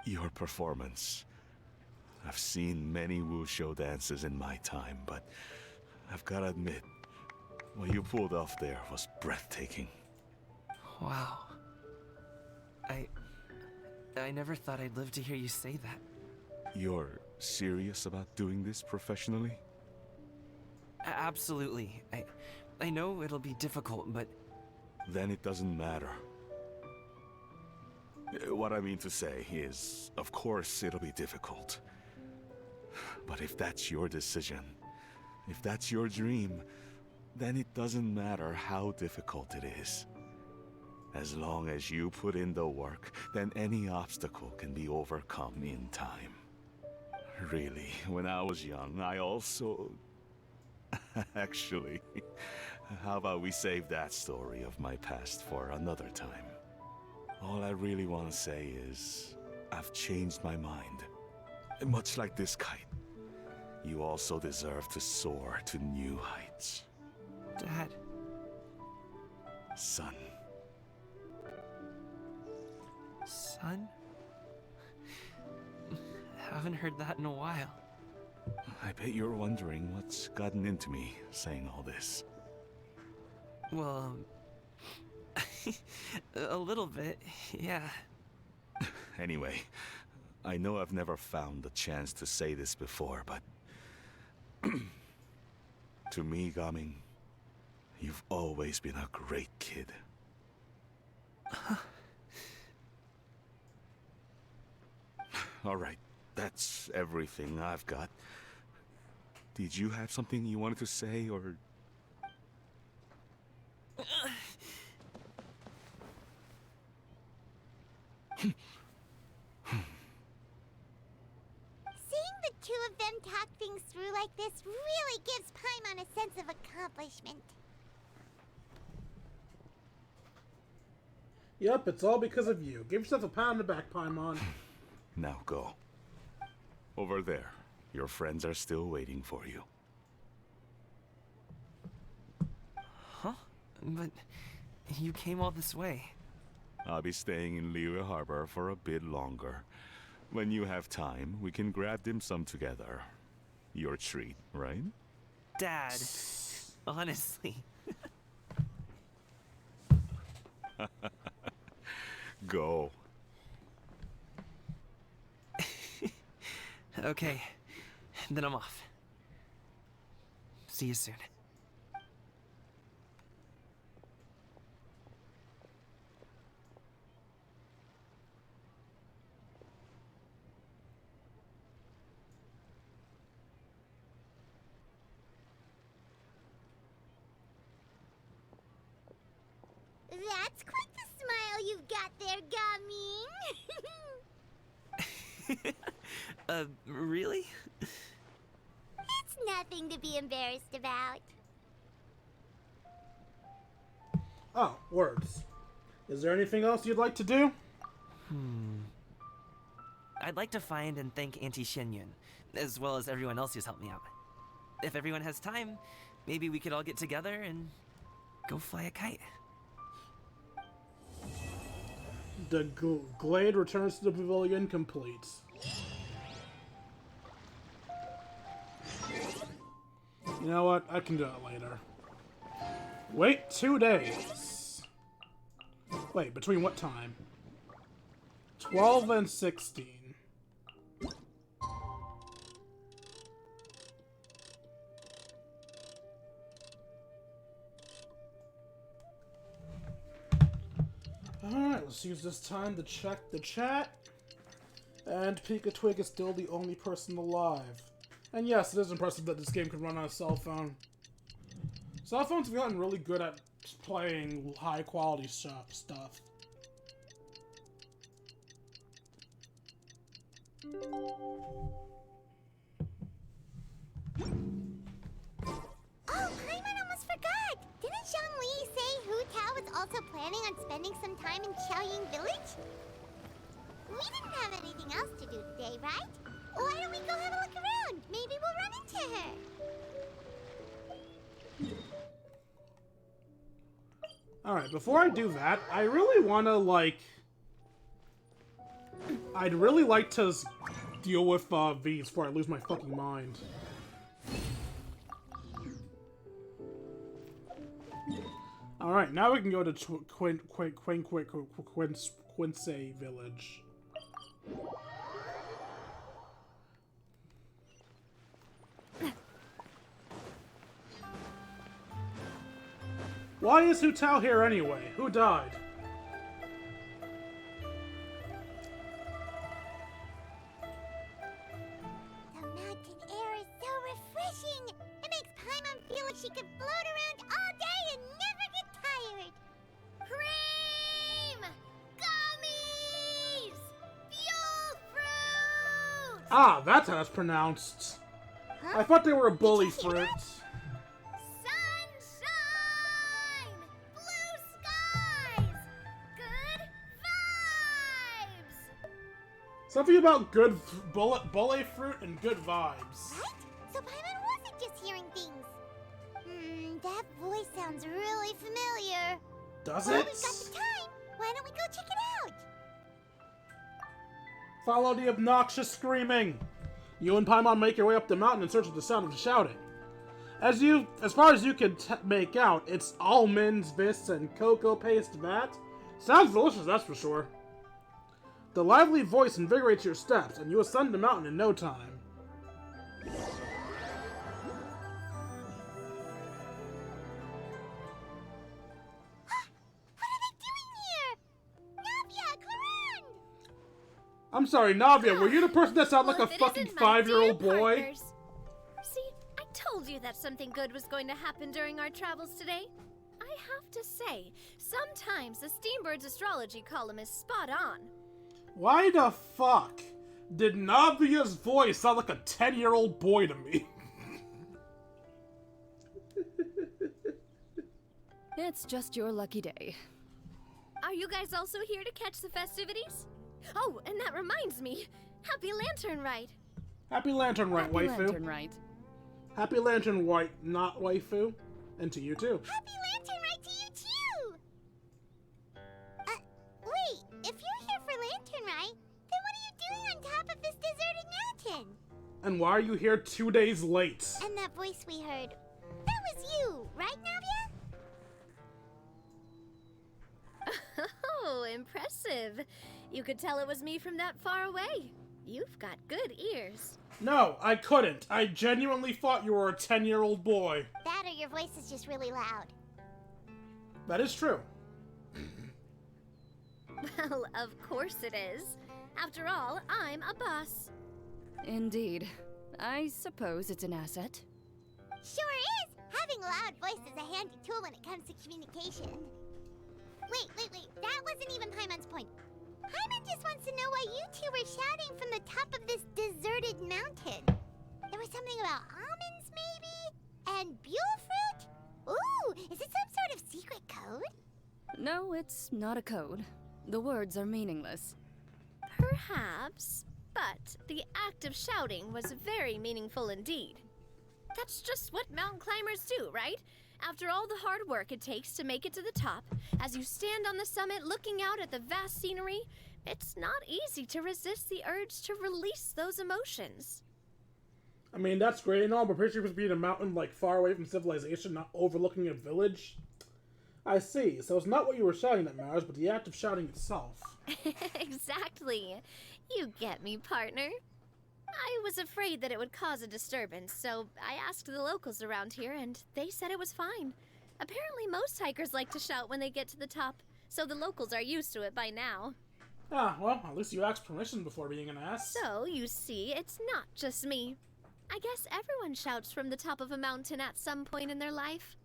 Your performance. I've seen many wuxia dances in my time, but I've got to admit, what you pulled off there was breathtaking. Wow. I never thought I'd live to hear you say that. You're serious about doing this professionally? Absolutely. I know it'll be difficult, but... Then it doesn't matter. What I mean to say is, of course it'll be difficult. But if that's your decision, if that's your dream, then it doesn't matter how difficult it is. As long as you put in the work, then any obstacle can be overcome in time. Really, when I was young, I also... Actually, how about we save that story of my past for another time? All I really want to say is, I've changed my mind. Much like this kite, you also deserve to soar to new heights. Dad. Son. Son? Haven't heard that in a while. I bet you're wondering what's gotten into me saying all this. Well, a little bit, yeah. Anyway, I know I've never found the chance to say this before, but... to me, Gaming, you've always been a great kid. Alright, that's everything I've got. Did you have something you wanted to say, or... Seeing the two of them talk things through like this really gives Paimon a sense of accomplishment. Yep, it's all because of you. Give yourself a pat on the back, Paimon. Now go. Over there. Your friends are still waiting for you. Huh? But you came all this way. I'll be staying in Liyue Harbor for a bit longer. When you have time, we can grab dim sum together. Your treat, right? Dad, honestly. Go. Okay, then I'm off. See you soon. That's quite the smile you've got there, Gaming. Really? It's nothing to be embarrassed about. Oh, words. Is there anything else you'd like to do? I'd like to find and thank Auntie Xianyun, as well as everyone else who's helped me out. If everyone has time, maybe we could all get together and go fly a kite. The glade returns to the pavilion complete. You know what? I can do it later. Wait 2 days. Wait, between what time? 12 and 16. Alright, let's use this time to check the chat. And Pika Twig is still the only person alive. And yes, it is impressive that this game can run on a cell phone. Cell phones have gotten really good at playing high quality stuff. Oh, Paimon almost forgot! Didn't Zhongli say Hu Tao was also planning on spending some time in Qiaoying Village? We didn't have anything else to do today, right? Why don't we go have a look around? Maybe we'll run into her. Alright, before I do that, I really want to, I'd really like to deal with V's before I lose my fucking mind. Alright, now we can go to Quince Village. Why is Hu Tao here anyway? Who died? The mountain air is so refreshing. It makes Paimon feel like she could float around all day and never get tired. Cream! Gummies! Fuel fruit! Ah, that's how it's pronounced. Huh? I thought they were a bully Did you hear that? fruit. Sunshine! Blue skies! Good vibes! Something about good bully fruit and good vibes. Right? So Paimon wasn't just hearing things. That voice sounds really familiar. Does Well, it? we've got the time. Why don't we go check it out? Follow the obnoxious screaming. You and Paimon make your way up the mountain in search of the sound of the shouting. As far as you can make out, it's almonds, vis, and cocoa paste vat. Sounds delicious, that's for sure. The lively voice invigorates your steps, and you ascend the mountain in no time. What are they doing here? Navia, Corinne! I'm sorry, Navia, were you the person that sounded like a Well, if it fucking isn't my 5-year-old dear boy? partners. See, I told you that something good was going to happen during our travels today. I have to say, sometimes the Steambird's astrology column is spot on. Why the fuck did Navia's voice sound like a 10-year-old boy to me? It's just your lucky day. Are you guys also here to catch the festivities? Oh, and that reminds me. Happy Lantern Rite. Happy Lantern Rite, Happy waifu. Lantern Rite. Happy Lantern Rite, not waifu. And to you too. Happy Lantern Rite to you too! Wait, if you're here for Lantern Rite, then what are you doing on top of this deserted mountain? And why are you here 2 days late? And that voice we heard, that was you, right, Navia? Oh, impressive. You could tell it was me from that far away. You've got good ears. No, I couldn't. I genuinely thought you were a 10-year-old boy. That or your voice is just really loud. That is true. Well, of course it is. After all, I'm a boss. Indeed. I suppose it's an asset. Sure is! Having a loud voice is a handy tool when it comes to communication. Wait. That wasn't even Paimon's point. Paimon just wants to know why you two were shouting from the top of this deserted mountain. There was something about almonds, maybe? And buell fruit? Ooh, is it some sort of secret code? No, it's not a code. The words are meaningless. Perhaps, but the act of shouting was very meaningful indeed. That's just what mountain climbers do, right? After all the hard work it takes to make it to the top, as you stand on the summit looking out at the vast scenery, it's not easy to resist the urge to release those emotions. I mean, that's great and all, but pretty sure you're supposed to be in a mountain, like, far away from civilization, not overlooking a village. I see. So it's not what you were shouting that matters, but the act of shouting itself. Exactly. You get me, partner. I was afraid that it would cause a disturbance, so I asked the locals around here, and they said it was fine. Apparently most hikers like to shout when they get to the top, so the locals are used to it by now. Ah, well, at least you asked permission before being an ass. So, you see, it's not just me. I guess everyone shouts from the top of a mountain at some point in their life.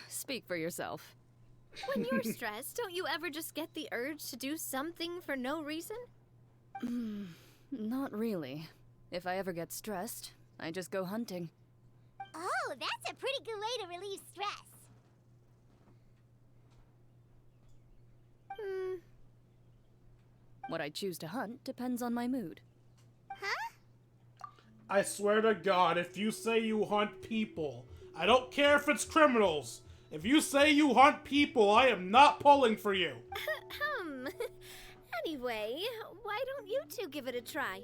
Speak for yourself. When you're stressed, don't you ever just get the urge to do something for no reason? Not really. If I ever get stressed, I just go hunting. Oh, that's a pretty good way to relieve stress. What I choose to hunt depends on my mood. Huh? I swear to God, if you say you hunt people, I don't care if it's criminals. If you say you hunt people, I am not pulling for you. Anyway, why don't you two give it a try?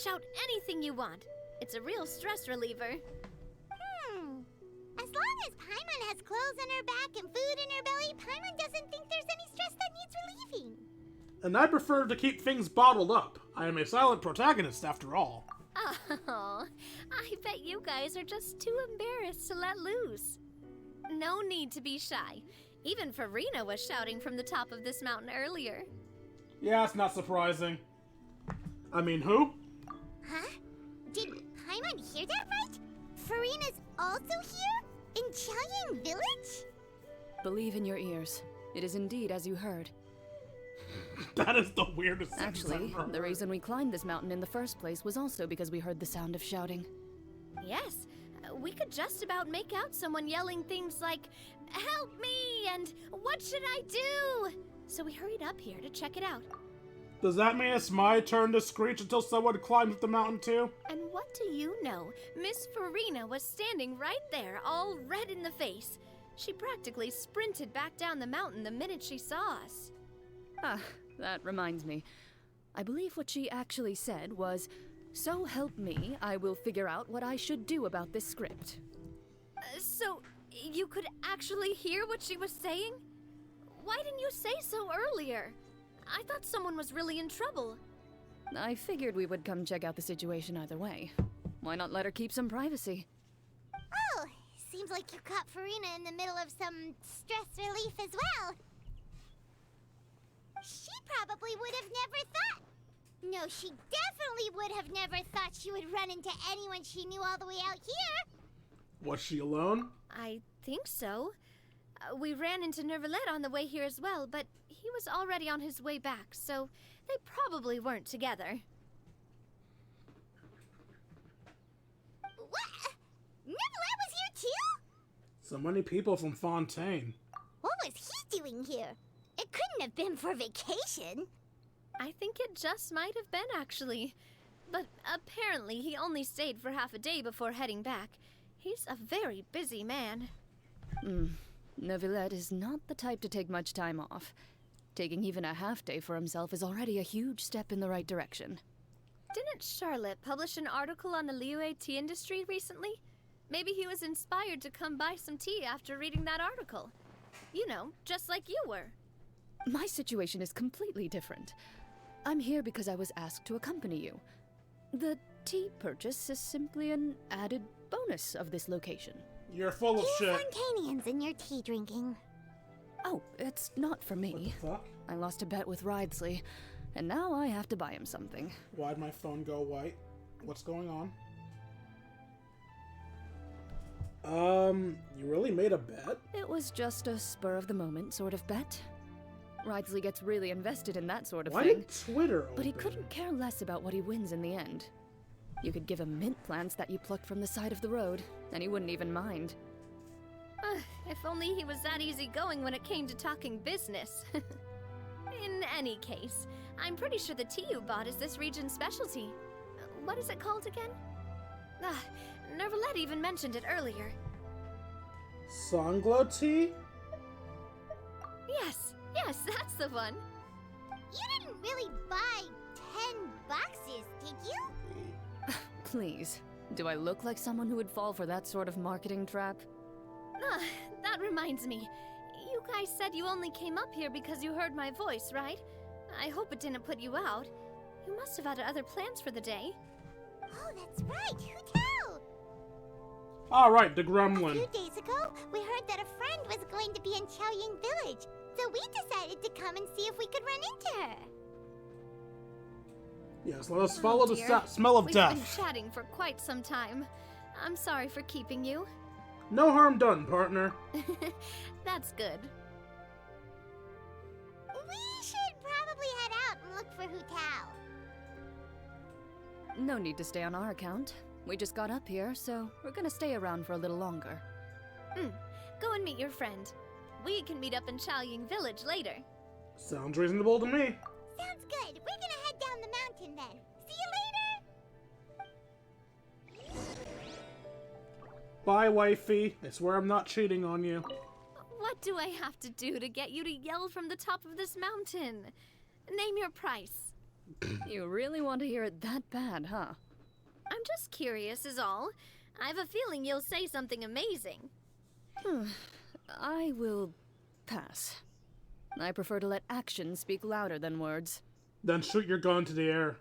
Shout anything you want. It's a real stress reliever. As long as Paimon has clothes on her back and food in her belly, Paimon doesn't think there's any stress that needs relieving. And I prefer to keep things bottled up. I am a silent protagonist, after all. Oh, I bet you guys are just too embarrassed to let loose. No need to be shy. Even Farina was shouting from the top of this mountain earlier. Yeah, it's not surprising. I mean, who? Huh? Did Paimon hear that right? Farina's also here? In Chaoyang Village? Believe in your ears. It is indeed as you heard. That is the weirdest thing Actually, the reason we climbed this mountain in the first place was also because we heard the sound of shouting. Yes, we could just about make out someone yelling things like, "Help me!" and "What should I do?" So we hurried up here to check it out. Does that mean it's my turn to screech until someone climbs up the mountain too? And what do you know? Miss Farina was standing right there, all red in the face. She practically sprinted back down the mountain the minute she saw us. Ah, that reminds me. I believe what she actually said was, "So help me, I will figure out what I should do about this script." So, you could actually hear what she was saying? Why didn't you say so earlier? I thought someone was really in trouble. I figured we would come check out the situation either way. Why not let her keep some privacy? Oh, seems like you caught Farina in the middle of some stress relief as well. She probably would have never thought. No, she definitely would have never thought she would run into anyone she knew all the way out here. Was she alone? I think so. We ran into Nervalet on the way here as well, but he was already on his way back, so they probably weren't together. What? Nervalet was here too? So many people from Fontaine. What was he doing here? It couldn't have been for vacation. I think it just might have been, actually. But apparently he only stayed for half a day before heading back. He's a very busy man. Neuvillette is not the type to take much time off. Taking even a half day for himself is already a huge step in the right direction. Didn't Charlotte publish an article on the Liyue tea industry recently? Maybe he was inspired to come buy some tea after reading that article. You know, just like you were. My situation is completely different. I'm here because I was asked to accompany you. The tea purchase is simply an added bonus of this location. You're full of shit. Fontanians in your tea drinking. Oh, it's not for me. What the fuck? I lost a bet with Ridesley, and now I have to buy him something. Why'd my phone go white? What's going on? You really made a bet? It was just a spur-of-the-moment sort of bet. Ridesley gets really invested in that sort of Why thing. did Twitter open? But he couldn't care less about what he wins in the end. You could give him mint plants that you plucked from the side of the road, and he wouldn't even mind. If only he was that easygoing when it came to talking business. In any case, I'm pretty sure the tea you bought is this region's specialty. What is it called again? Nervalet even mentioned it earlier. Songlow tea? Yes, that's the one. You didn't really buy 10 boxes, did you? Please, do I look like someone who would fall for that sort of marketing trap? That reminds me. You guys said you only came up here because you heard my voice, right? I hope it didn't put you out. You must have had other plans for the day. Oh, that's right, Hu-Tao! Alright, the A gremlin. few days ago, we heard that a friend was going to be in Chaoying Village, so we decided to come and see if we could run into her. Yes, let us follow the Dear. smell of We've death. been chatting for quite some time. I'm sorry for keeping you. No harm done, partner. That's good. We should probably head out and look for Hu-Tao. No need to stay on our account. We just got up here, so we're gonna stay around for a little longer. Go and meet your friend. We can meet up in Chaoying Village later. Sounds reasonable to me. Sounds good. We're gonna head down the mountain then. See you later! Bye, wifey. I swear I'm not cheating on you. What do I have to do to get you to yell from the top of this mountain? Name your price. You really want to hear it that bad, huh? I'm just curious is all. I have a feeling you'll say something amazing. I will pass. I prefer to let actions speak louder than words. Then shoot your gun to the air.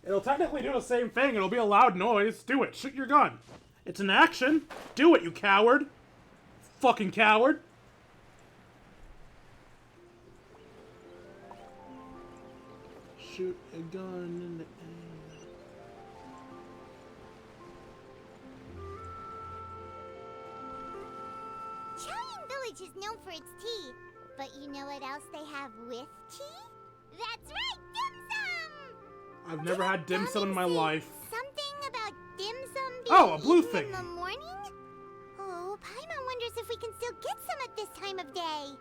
It'll technically do the same thing. It'll be a loud noise. Do it. Shoot your gun. It's an action. Do it, you coward. Fucking coward. Shoot a gun in the air. Chaoying Village is known for its tea, but you know what else they have with tea? That's right, dim sum! I've never had dim sum in my life. Something about dim sum being Oh, a blue eaten thing. in the morning? Oh, Paimon wonders if we can still get some at this time of day.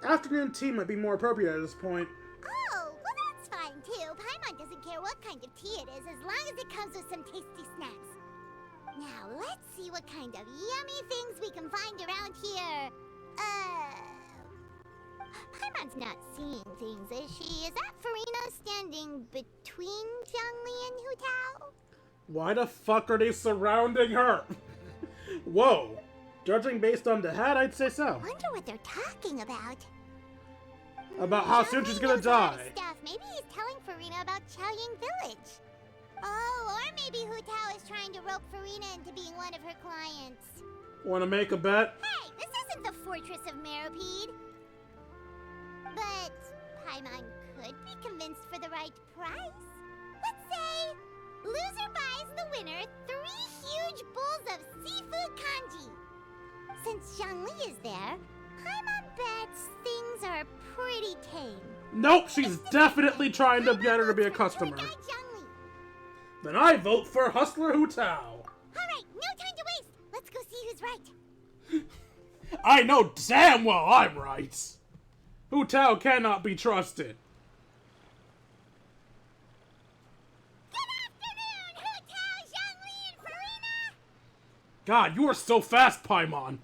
Afternoon tea might be more appropriate at this point. Oh, well that's fine too. Paimon doesn't care what kind of tea it is as long as it comes with some tasty snacks. Now let's see what kind of yummy things we can find around here. Paimon's not seeing things, is she? Is that Farina standing between Zhongli and Hu-Tao? Why the fuck are they surrounding her? Whoa. Judging based on the hat, I'd say so. Wonder what they're talking about. About how soon she's gonna knows a lot of die. Stuff. Maybe he's telling Farina about Chaoying Village. Oh, or maybe Hu-Tao is trying to rope Farina into being one of her clients. Wanna make a bet? Hey, this isn't the Fortress of Meropide. But Paimon could be convinced for the right price. Let's say loser buys the winner 3 huge bowls of seafood kanji. Since Zhongli is there, Paimon bets things are pretty tame. Nope, she's definitely trying to get her to be a customer. Then I vote for Hustler Hu-Tao. Alright, no time to waste. Let's go see who's right. I know damn well I'm right. Hu-Tao cannot be trusted. God, you are so fast, Paimon.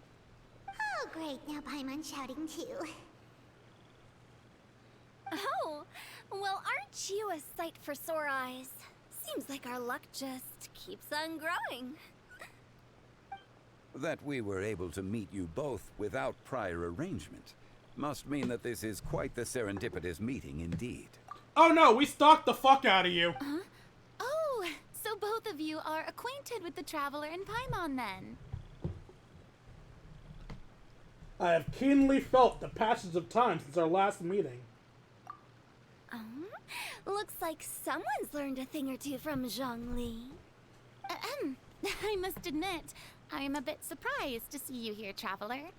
Oh, great. Now Paimon's shouting too. Oh, well, aren't you a sight for sore eyes? Seems like our luck just keeps on growing. That we were able to meet you both without prior arrangement must mean that this is quite the serendipitous meeting indeed. Oh no, we stalked the fuck out of you. Huh? Oh, so both of you are acquainted with the Traveler and Paimon then? I have keenly felt the passage of time since our last meeting. Looks like someone's learned a thing or two from Zhongli. I must admit, I am a bit surprised to see you here, Traveler.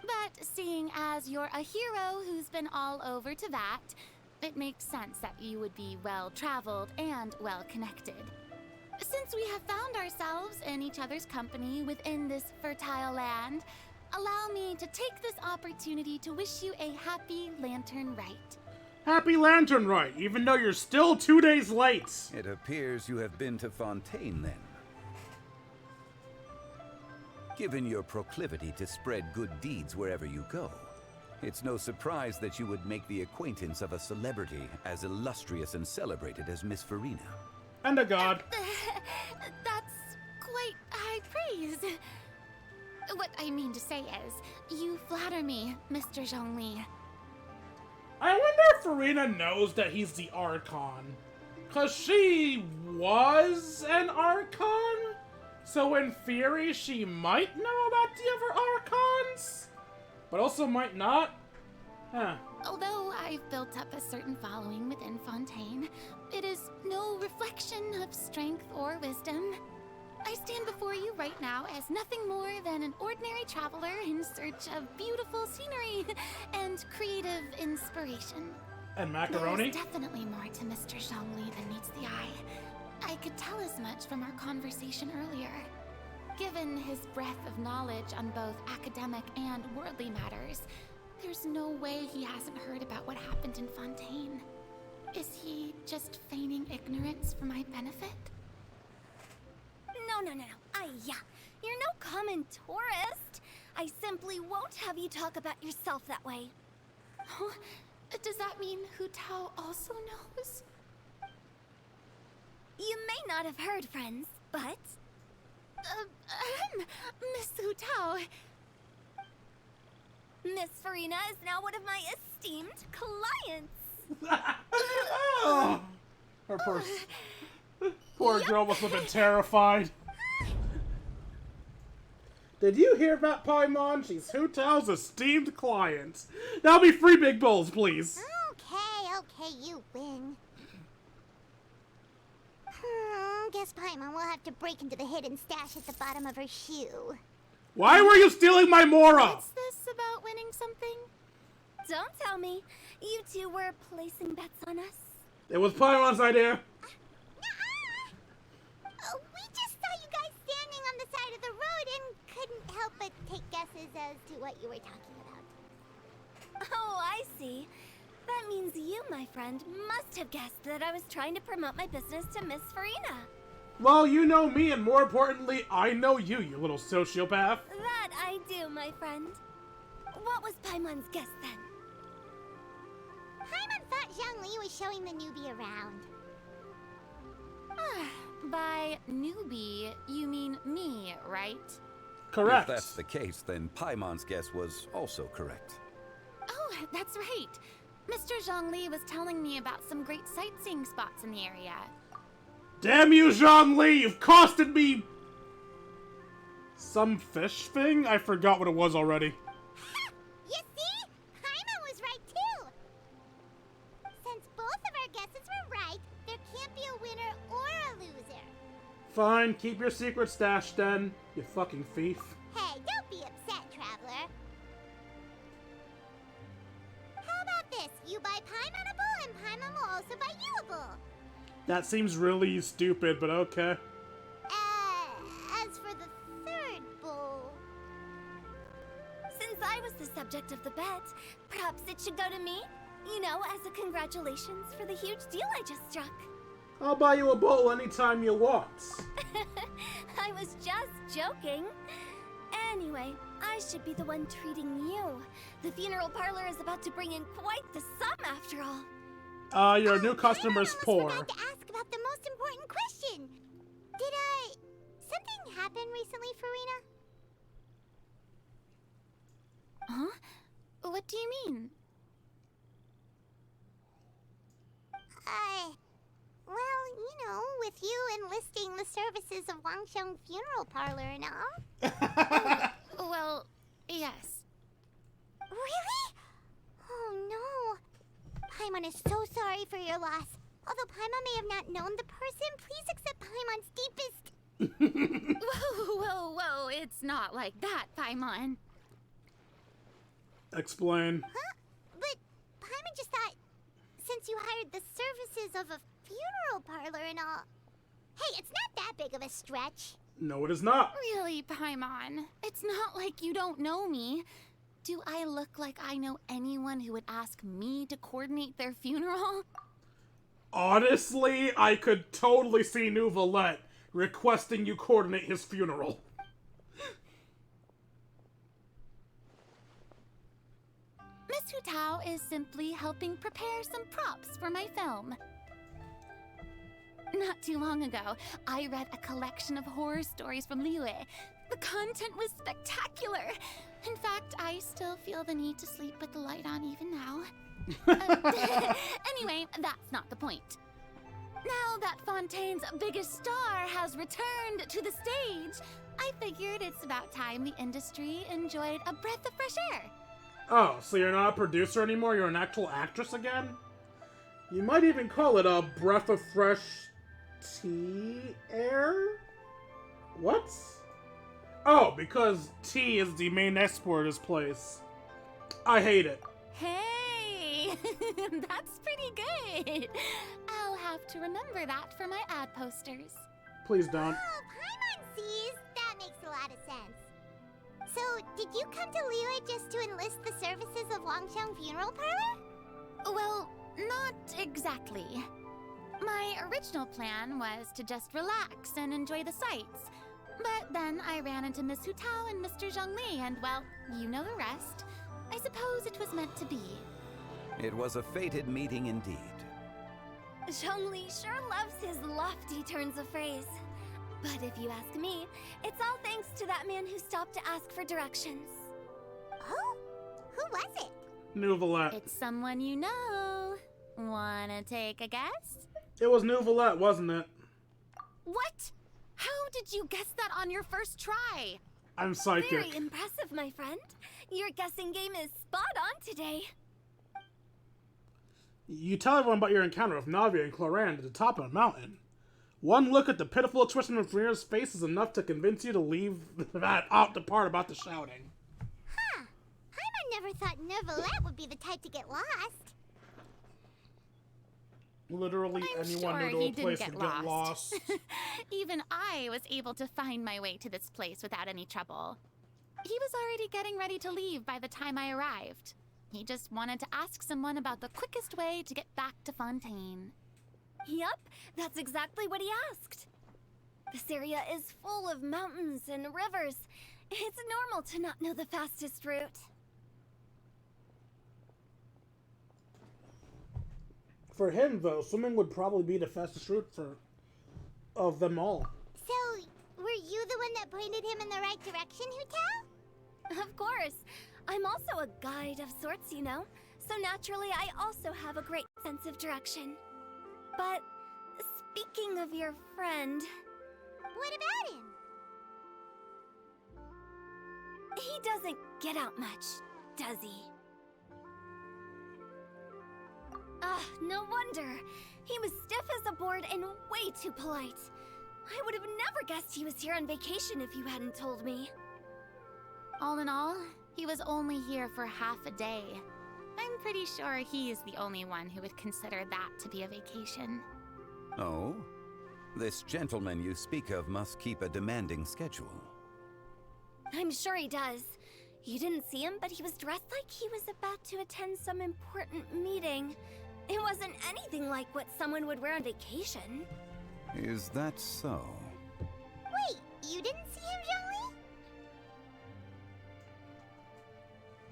But seeing as you're a hero who's been all over Teyvat, it makes sense that you would be well-traveled and well-connected. Since we have found ourselves in each other's company within this fertile land, allow me to take this opportunity to wish you a happy Lantern Rite. Happy Lantern Rite, even though you're still 2 days late. It appears you have been to Fontaine then. Given your proclivity to spread good deeds wherever you go, it's no surprise that you would make the acquaintance of a celebrity as illustrious and celebrated as Miss Farina. And a god. That's quite high praise. What I mean to say is, you flatter me, Mr. Zhongli. I wonder if Farina knows that he's the Archon. Because she was an Archon? So in theory, she might know about the other Archons? But also might not? Huh. Although I've built up a certain following within Fontaine, it is no reflection of strength or wisdom. I stand before you right now as nothing more than an ordinary traveler in search of beautiful scenery and creative inspiration. And macaroni? There's definitely more to Mr. Zhongli than meets the eye. I could tell as much from our conversation earlier. Given his breadth of knowledge on both academic and worldly matters, there's no way he hasn't heard about what happened in Fontaine. Is he just feigning ignorance for my benefit? No. Yeah. You're no common tourist. I simply won't have you talk about yourself that way. Oh, does that mean Hu Tao also knows? You may not have heard, friends, but... Miss Hu Tao. Miss Farina is now one of my esteemed clients. Oh, her poor girl must have been terrified. Did you hear about Paimon? She's Hu Tao's esteemed client. That'll be 3 big bowls, please. Okay, you win. Guess Paimon will have to break into the hidden stash at the bottom of her shoe. Why were you stealing my Mora? What's this about winning something? Don't tell me. You two were placing bets on us. It was Paimon's idea. We just saw you guys standing on the side of the road and couldn't help but take guesses as to what you were talking about. Oh, I see. That means you, my friend, must have guessed that I was trying to promote my business to Miss Farina. Well, you know me, and more importantly, I know you, you little sociopath. That I do, my friend. What was Paimon's guess then? Paimon thought Zhongli was showing the newbie around. By newbie, you mean me, right? Correct. If that's the case, then Paimon's guess was also correct. Oh, that's right. Mr. Zhongli was telling me about some great sightseeing spots in the area. Damn you, Zhongli! You've costed me... some fish thing? I forgot what it was already. You see? Paimon was right too! Since both of our guesses were right, there can't be a winner or a loser. Fine, keep your secret stash then, you fucking thief. Hey, don't be upset, traveler. How about this? You buy Paimon a bowl, and Paimon will also buy you a bowl. That seems really stupid, but okay. As for the third bowl... Since I was the subject of the bet, perhaps it should go to me? You know, as a congratulations for the huge deal I just struck. I'll buy you a bowl anytime you want. I was just joking. Anyway, I should be the one treating you. The funeral parlor is about to bring in quite the sum after all. Your new customer's poor. I forgot to ask about the most important question. Did, something happen recently, Farina? Huh? What do you mean? Well, you know, with you enlisting the services of Wangsheng Funeral Parlor and all. Well, yes. Really? Oh no. Paimon is so sorry for your loss. Although Paimon may have not known the person, please accept Paimon's deepest... Whoa, it's not like that, Paimon. Explain. Huh? But Paimon just thought, since you hired the services of a funeral parlor and all... Hey, it's not that big of a stretch. No, it is not. Really, Paimon? It's not like you don't know me. Do I look like I know anyone who would ask me to coordinate their funeral? Honestly, I could totally see New Valette requesting you coordinate his funeral. Hu Tao is simply helping prepare some props for my film. Not too long ago, I read a collection of horror stories from Liyue. The content was spectacular. In fact, I still feel the need to sleep with the light on even now. Anyway, that's not the point. Now that Fontaine's biggest star has returned to the stage, I figured it's about time the industry enjoyed a breath of fresh air. Oh, so you're not a producer anymore? You're an actual actress again? You might even call it a breath of fresh tea air? What? Oh, because tea is the main export of this place. I hate it. Hey, that's pretty good. I'll have to remember that for my ad posters. Please don't. Oh, Paimon sees. That makes a lot of sense. So, did you come to Liyue just to enlist the services of Longsheng Funeral Parlor? Well, not exactly. My original plan was to just relax and enjoy the sights. But then I ran into Miss Hu Tao and Mr. Zhongli, and well, you know the rest. I suppose it was meant to be. It was a fated meeting indeed. Zhongli sure loves his lofty turns of phrase. But if you ask me, it's all thanks to that man who stopped to ask for directions. Oh? Who was it? Nouvelette. It's someone you know. Wanna take a guess? It was Nouvelette, wasn't it? What? How did you guess that on your first try? I'm psychic. Very impressive, my friend. Your guessing game is spot on today. You tell everyone about your encounter with Navia and Cloran at the top of a mountain. One look at the pitiful expression of Farina's face is enough to convince you to leave that out the part about the shouting. Huh. Paimon never thought Nouvelette would be the type to get lost. Literally anyone sure knew he to a didn't place get would get lost. Even I was able to find my way to this place without any trouble. He was already getting ready to leave by the time I arrived. He just wanted to ask someone about the quickest way to get back to Fontaine. Yup, that's exactly what he asked. This area is full of mountains and rivers. It's normal to not know the fastest route. For him, though, swimming would probably be the fastest route of them all. So, were you the one that pointed him in the right direction, Hu Tao? Of course. I'm also a guide of sorts, you know. So naturally, I also have a great sense of direction. But speaking of your friend... What about him? He doesn't get out much, does he? No wonder. He was stiff as a board and way too polite. I would have never guessed he was here on vacation if you hadn't told me. All in all, he was only here for half a day. I'm pretty sure he is the only one who would consider that to be a vacation. Oh? This gentleman you speak of must keep a demanding schedule. I'm sure he does. You didn't see him, but he was dressed like he was about to attend some important meeting. It wasn't anything like what someone would wear on vacation. Is that so? Wait, you didn't see him,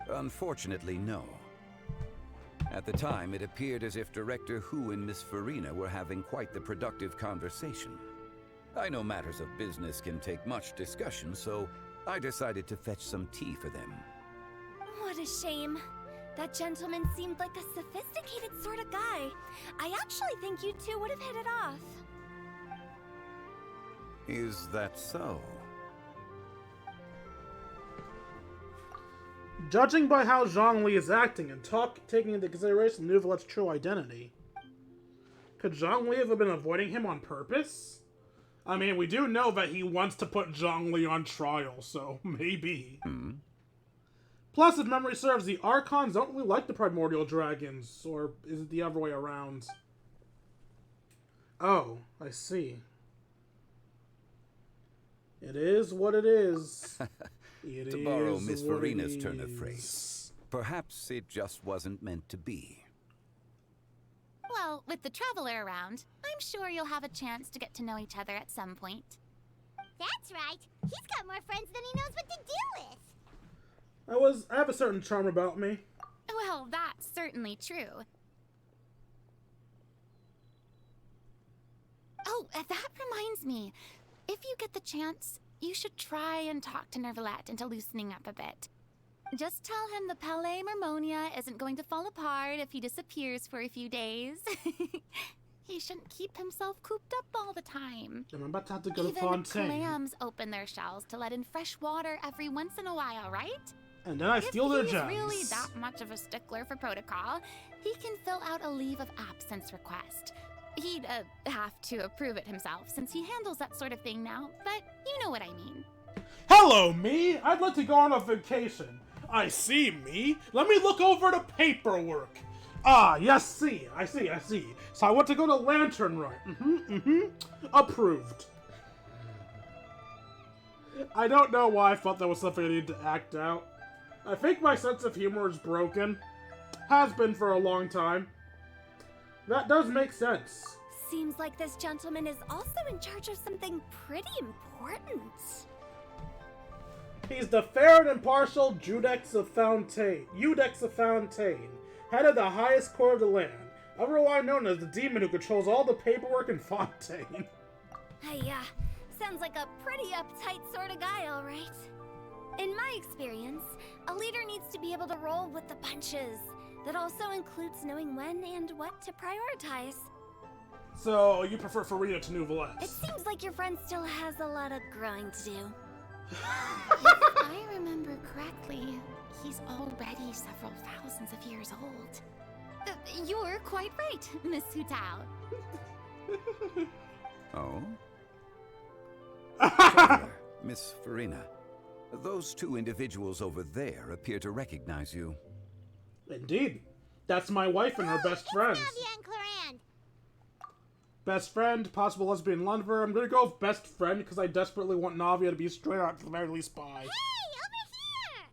Zhongli? Unfortunately, no. At the time, it appeared as if Director Hu and Miss Farina were having quite the productive conversation. I know matters of business can take much discussion, so I decided to fetch some tea for them. What a shame. That gentleman seemed like a sophisticated sort of guy. I actually think you two would have hit it off. Is that so? Judging by how Zhongli is acting and taking into consideration Nouvelette's true identity, could Zhongli have been avoiding him on purpose? I mean, we do know that he wants to put Zhongli on trial, so maybe. Plus, if memory serves, the Archons don't really like the Primordial Dragons, or is it the other way around? Oh, I see. It is what it is. To borrow Miss Farina's turn of phrase, perhaps it just wasn't meant to be. Well, with the Traveler around, I'm sure you'll have a chance to get to know each other at some point. That's right. He's got more friends than he knows what to do with. I have a certain charm about me. Well, certainly true. Oh, that reminds me. If you get the chance, you should try and talk to Nervalette into loosening up a bit. Just tell him the Palais Mermonia isn't going to fall apart if he disappears for a few days. He shouldn't keep himself cooped up all the time. I'm about to have to go to Even Fontaine. clams open their shells to let in fresh water every once in a while, right? And then I steal their If he's gems. really that much of a stickler for protocol, he can fill out a leave of absence request. He'd have to approve it himself since he handles that sort of thing now, but you know what I mean. Hello, me! I'd like to go on a vacation. I see, me. Let me look over the paperwork. Ah, yes, I see. So I want to go to Lantern Rite. Approved. I don't know why I thought that was something I needed to act out. I think my sense of humor is broken. Has been for a long time. That does make sense. Seems like this gentleman is also in charge of something pretty important. He's the fair and impartial Judex of Fontaine, head of the highest court of the land, otherwise known as the demon who controls all the paperwork in Fontaine. Hey, sounds like a pretty uptight sort of guy, all right. In my experience, a leader needs to be able to roll with the punches. That also includes knowing when and what to prioritize. So, you prefer Farina to Nouvelette? It seems like your friend still has a lot of growing to do. If I remember correctly, he's already several thousands of years old. You're quite right, Miss Hu Tao. Oh? Traveler, Miss Farina. Those two individuals over there appear to recognize you. Indeed. That's my wife and her best friends. Navia and Clarand. Best friend, possible lesbian lover. I'm gonna go with best friend because I desperately want Navia to be straight out to the very least bi. Hey, over here!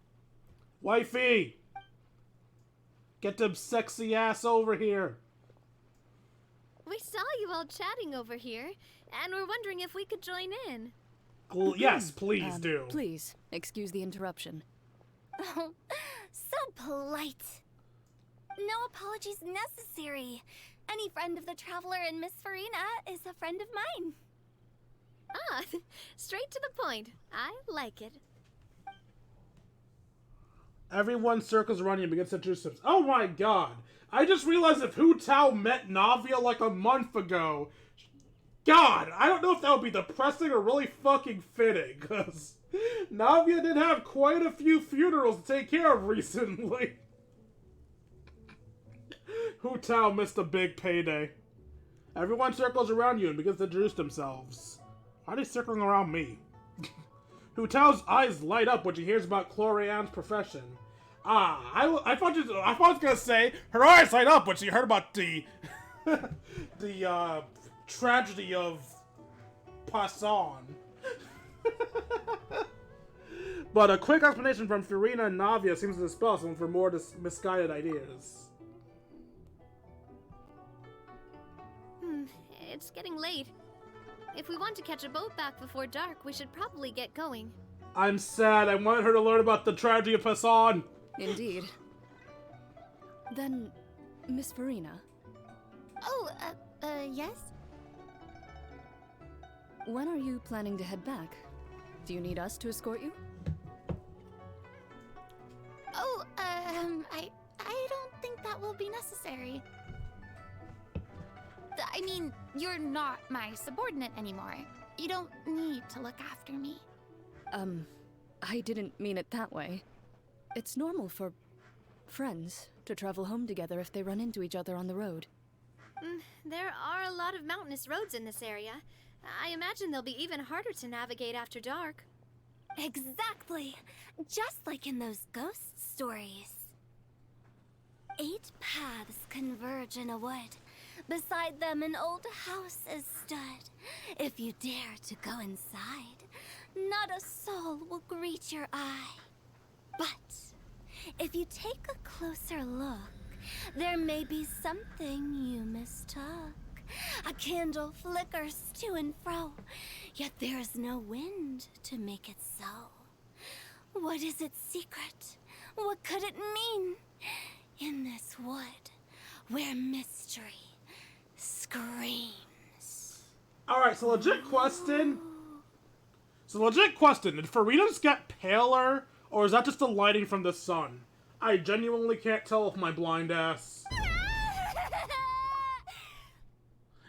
Wifey! Get them sexy ass over here. We saw you all chatting over here, and we're wondering if we could join in. Yes, please do. Please, excuse the interruption. Oh, so polite. No apologies necessary. Any friend of the Traveler and Miss Farina is a friend of mine. Ah, straight to the point. I like it. Everyone circles around you and begins to introduce themselves. Oh my god. I just realized if Hu Tao met Navia like a month ago, God, I don't know if that would be depressing or really fucking fitting, because Navia did have quite a few funerals to take care of recently. Hu Tao missed a big payday. Everyone circles around you and begins to introduce themselves. Why are they circling around me? Hu Tao's eyes light up when she hears about Chlorian's profession. I thought I was gonna say her eyes light up when she heard about the tragedy of Passan. But a quick explanation from Farina and Navia seems to dispel some for more misguided ideas. It's getting late. If we want to catch a boat back before dark, we should probably get going. I'm sad. I wanted her to learn about the tragedy of Passan. Indeed. Then, Miss Farina. Oh, yes? When are you planning to head back? Do you need us to escort you? Oh, I don't think that will be necessary. I mean, you're not my subordinate anymore. You don't need to look after me. I didn't mean it that way. It's normal for friends to travel home together if they run into each other on the road. There are a lot of mountainous roads in this area. I imagine they'll be even harder to navigate after dark. Exactly. Just like in those ghost stories. 8 paths converge in a wood. Beside them an old house is stood. If you dare to go inside, not a soul will greet your eye. But if you take a closer look, there may be something you mistook. A candle flickers to and fro, yet there is no wind to make it so. What is its secret? What could it mean? in this wood where mystery screams. Alright, so legit question. Did Farina's get paler, or is that just the lighting from the sun? I genuinely can't tell with my blind ass.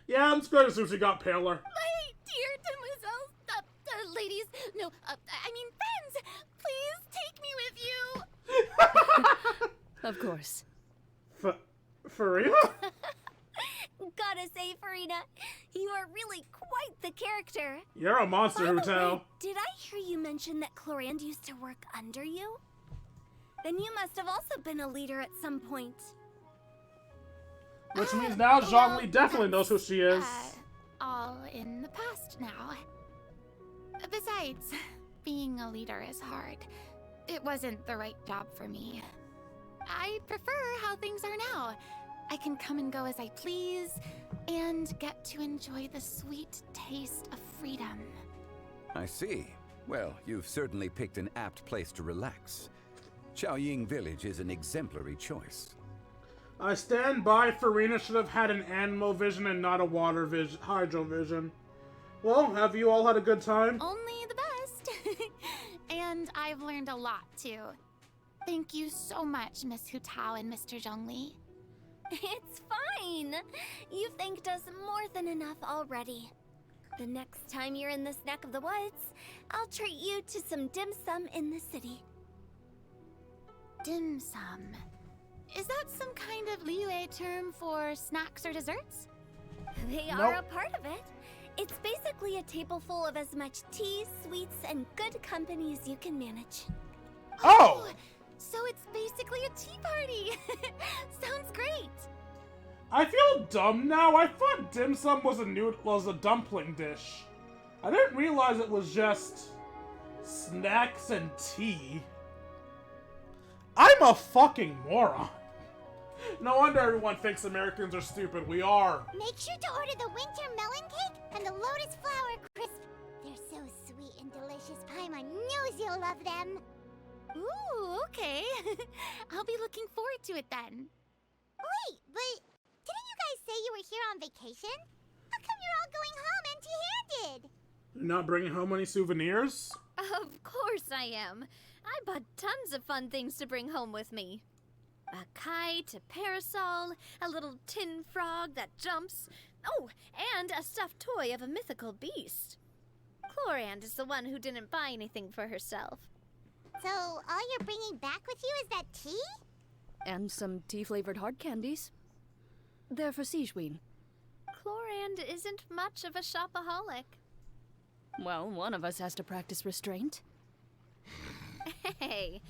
Yeah, I'm scared as soon as she got paler. My dear demoiselles, ladies, no, I mean friends, please take me with you. Of course. Farina? Gotta say, Farina, you are really quite the character. You're a monster, By the Hotel. way, did I hear you mention that Clorand used to work under you? Then you must have also been a leader at some point. Which means now Zhongli definitely knows who she is. All in the past now. Besides, being a leader is hard. It wasn't the right job for me. I prefer how things are now. I can come and go as I please, and get to enjoy the sweet taste of freedom. I see. Well, you've certainly picked an apt place to relax. Chaoying Village is an exemplary choice. I stand by. Farina should have had an animal vision and not a water vision, hydro vision. Well, have you all had a good time? Only the best. And I've learned a lot, too. Thank you so much, Miss Hutao and Mr. Zhongli. It's fine. You've thanked us more than enough already. The next time you're in this neck of the woods, I'll treat you to some dim sum in the city. Dim sum. Is that some kind of Liyue term for snacks or desserts? They are a part of it. It's basically a table full of as much tea, sweets, and good company as you can manage. Oh! So it's basically a tea party. Sounds great. I feel dumb now. I thought dim sum was a dumpling dish. I didn't realize it was just snacks and tea. I'm a fucking moron. No wonder everyone thinks Americans are stupid. We are. Make sure to order the winter melon cake and the lotus flower crisp. They're so sweet and delicious. Paimon knows you'll love them. Ooh, okay. I'll be looking forward to it then. Wait, but didn't you guys say you were here on vacation? How come you're all going home empty-handed? You're not bringing home any souvenirs? Of course I am. I bought tons of fun things to bring home with me. A kite, a parasol, a little tin frog that jumps. Oh, and a stuffed toy of a mythical beast. Clorand is the one who didn't buy anything for herself. So, all you're bringing back with you is that tea? And some tea-flavored hard candies. They're for Sigewin. Clorand isn't much of a shopaholic. Well, one of us has to practice restraint. Hey,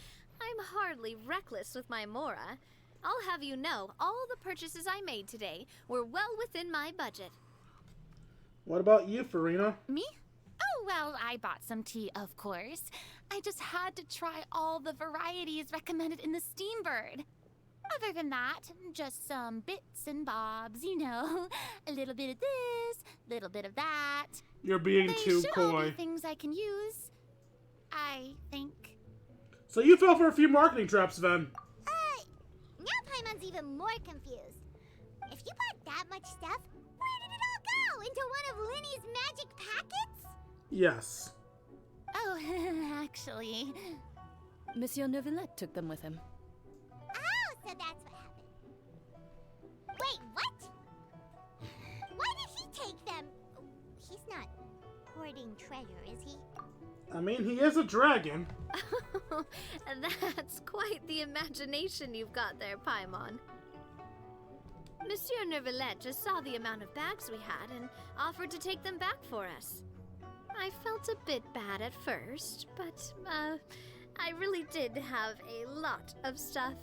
I'm hardly reckless with my Mora. I'll have you know, all the purchases I made today were well within my budget. What about you, Farina? Me? Oh, well, I bought some tea, of course. I just had to try all the varieties recommended in the Steambird. Other than that, just some bits and bobs, you know. A little bit of this, little bit of that. You're being too They should all coy. be things I can use, I think. So you fell for a few marketing traps then. Now Paimon's even more confused. If you bought that much stuff, where did it all go? Into one of Linny's magic packets? Yes. Oh, actually... Monsieur Neuvillette took them with him. Oh, so that's what happened. Wait, what? Why did he take them? He's not hoarding treasure, is he? I mean, he is a dragon. That's quite the imagination you've got there, Paimon. Monsieur Neuvillette just saw the amount of bags we had and offered to take them back for us. I felt a bit bad at first, but, I really did have a lot of stuff.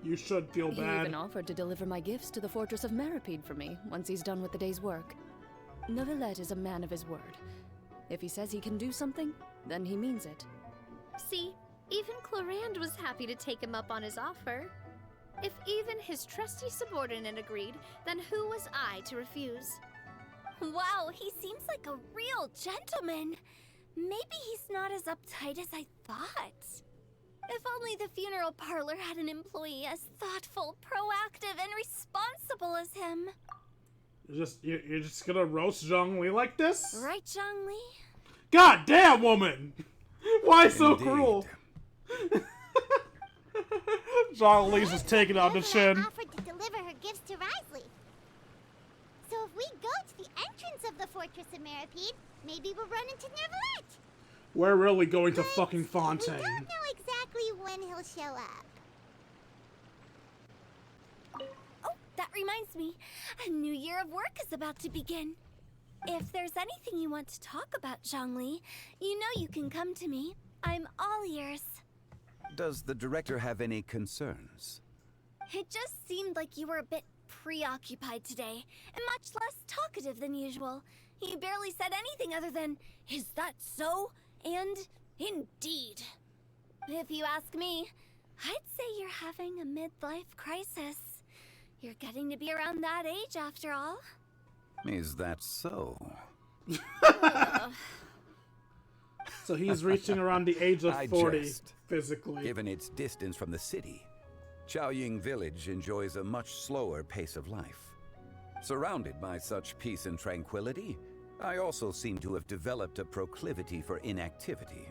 You should feel He bad. even offered to deliver my gifts to the Fortress of Meripede for me once he's done with the day's work. Neuvillette is a man of his word. If he says he can do something, then he means it. See, even Clorand was happy to take him up on his offer. If even his trusty subordinate agreed, then who was I to refuse? Wow, he seems like a real gentleman. Maybe he's not as uptight as I thought. If only the funeral parlor had an employee as thoughtful, proactive, and responsible as him. You're just gonna roast Zhongli like this? Right, Zhongli? God damn, woman! Why so Indeed. cruel? Zhongli's just taking on the chin. Offered to deliver her gifts to Risley. So if we go to the entrance of the Fortress of Meripede, maybe we'll run into Neverlet. We're really going to fucking We Fontaine. don't know exactly when he'll show up. Oh, that reminds me. A new year of work is about to begin. If there's anything you want to talk about, Zhongli, you know you can come to me. I'm all ears. Does the director have any concerns? It just seemed like you were a bit preoccupied today, and much less talkative than usual. You barely said anything other than, "Is that so?" and "Indeed." If you ask me, I'd say you're having a midlife crisis. You're getting to be around that age after all. Is that so? So he's reaching around the age of 40, jest. physically. Given its distance from the city, Chaoying Village enjoys a much slower pace of life. Surrounded by such peace and tranquility, I also seem to have developed a proclivity for inactivity.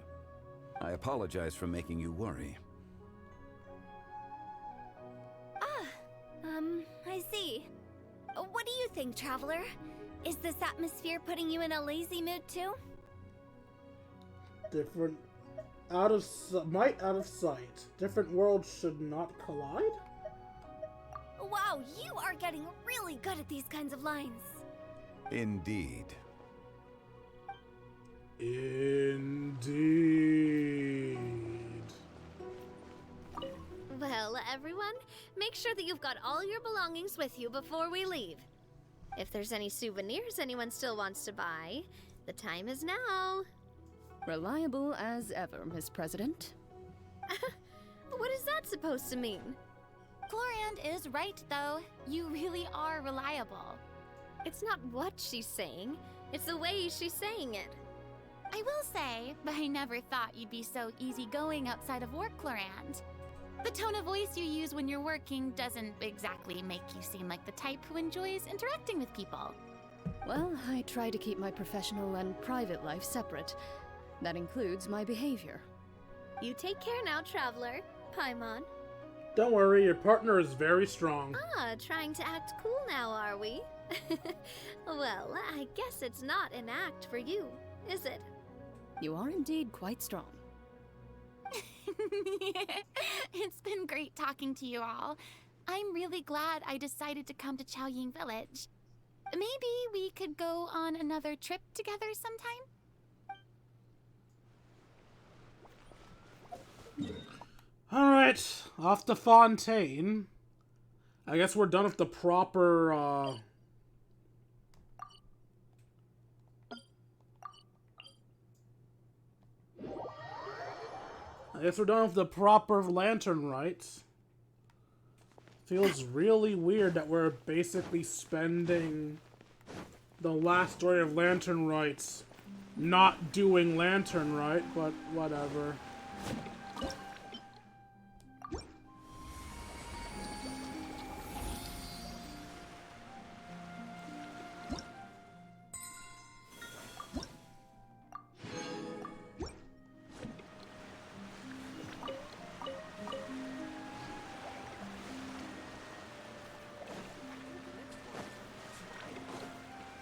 I apologize for making you worry. I see. What do you think, Traveler? Is this atmosphere putting you in a lazy mood too? Different, might out of sight. Different worlds should not collide? Wow, you are getting really good at these kinds of lines. Indeed. Indeed. Well, everyone, make sure that you've got all your belongings with you before we leave. If there's any souvenirs anyone still wants to buy, the time is now. Reliable as ever, Miss President. What is that supposed to mean? Clorand is right, though. You really are reliable. It's not what she's saying, it's the way she's saying it. I will say, but I never thought you'd be so easygoing outside of work, Clorand. The tone of voice you use when you're working doesn't exactly make you seem like the type who enjoys interacting with people. Well, I try to keep my professional and private life separate. That includes my behavior. You take care now, Traveler. Paimon. Don't worry, your partner is very strong. Trying to act cool now, are we? Well, I guess it's not an act for you, is it? You are indeed quite strong. It's been great talking to you all. I'm really glad I decided to come to Chaoying Village. Maybe we could go on another trip together sometime? Alright, off to Fontaine. I guess we're done with the proper, lantern rites. Feels really weird that we're basically spending the last story of lantern rites not doing lantern rite, but whatever.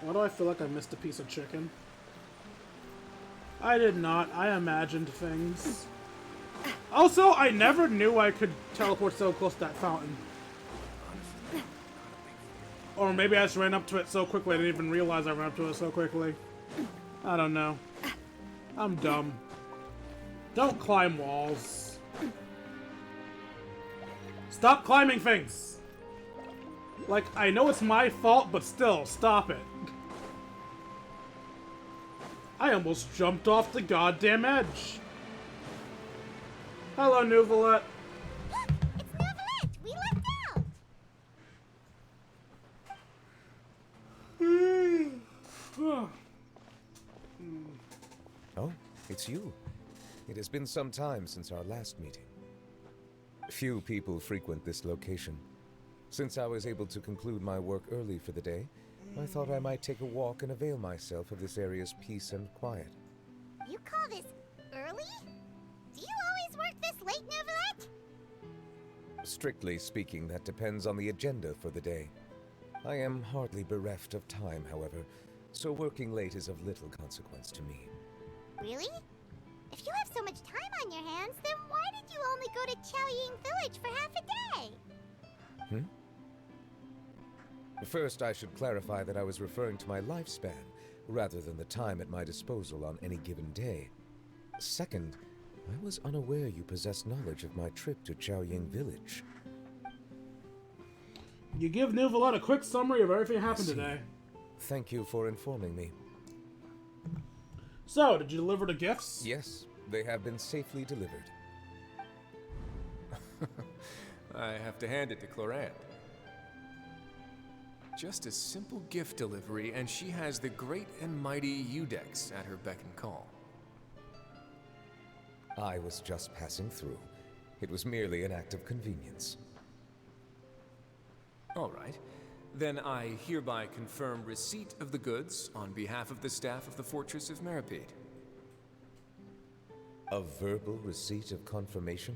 Why do I feel like I missed a piece of chicken? I did not. I imagined things. Also, I never knew I could teleport so close to that fountain. Or maybe I just ran up to it so quickly I didn't even realize I ran up to it so quickly. I don't know. I'm dumb. Don't climb walls. Stop climbing things! Like, I know it's my fault, but still, stop it. I almost jumped off the goddamn edge. Hello, Nouvelette. Look, it's Neverlet. We left out. Oh, it's you. It has been some time since our last meeting. Few people frequent this location. Since I was able to conclude my work early for the day, I thought I might take a walk and avail myself of this area's peace and quiet. You call this early? Do you always work this late, Neuvillette? Strictly speaking, that depends on the agenda for the day. I am hardly bereft of time, however, so working late is of little consequence to me. Really? If you have so much time on your hands, then why did you only go to Chaoying Village for half a day? First, I should clarify that I was referring to my lifespan, rather than the time at my disposal on any given day. Second, I was unaware you possessed knowledge of my trip to Chaoying Village. You give Neuvillette a quick summary of everything that happened today. Thank you for informing me. So, did you deliver the gifts? Yes, they have been safely delivered. I have to hand it to Clorant. Just a simple gift delivery, and she has the great and mighty Udex at her beck and call. I was just passing through. It was merely an act of convenience. All right. Then I hereby confirm receipt of the goods on behalf of the staff of the Fortress of Meripede. A verbal receipt of confirmation?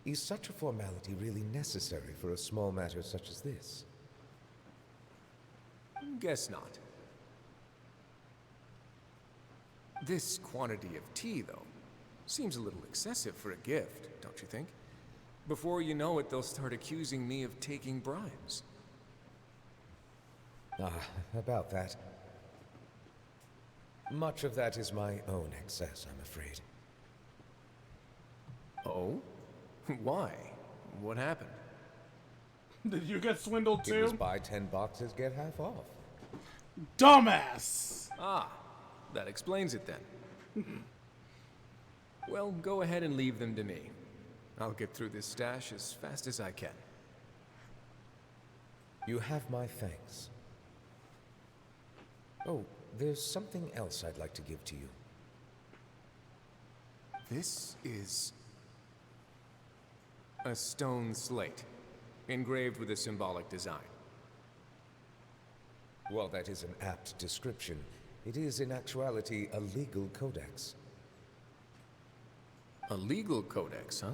Is such a formality really necessary for a small matter such as this? Guess not. This quantity of tea, though, seems a little excessive for a gift, don't you think? Before you know it, they'll start accusing me of taking bribes. About that. Much of that is my own excess, I'm afraid. Oh? Why? What happened? Did you get swindled too? It was buy 10 boxes, get half off. Dumbass! Ah, that explains it then. Well, go ahead and leave them to me. I'll get through this stash as fast as I can. You have my thanks. Oh, there's something else I'd like to give to you. This is a stone slate, engraved with a symbolic design. While that is an apt description, it is in actuality a legal codex. A legal codex, huh?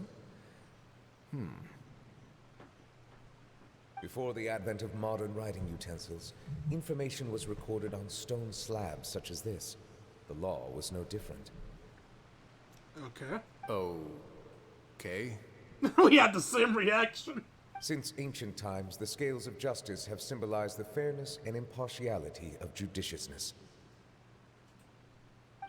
Before the advent of modern writing utensils, information was recorded on stone slabs such as this. The law was no different. Okay. Okay. We had the same reaction. Since ancient times, the scales of justice have symbolized the fairness and impartiality of judiciousness.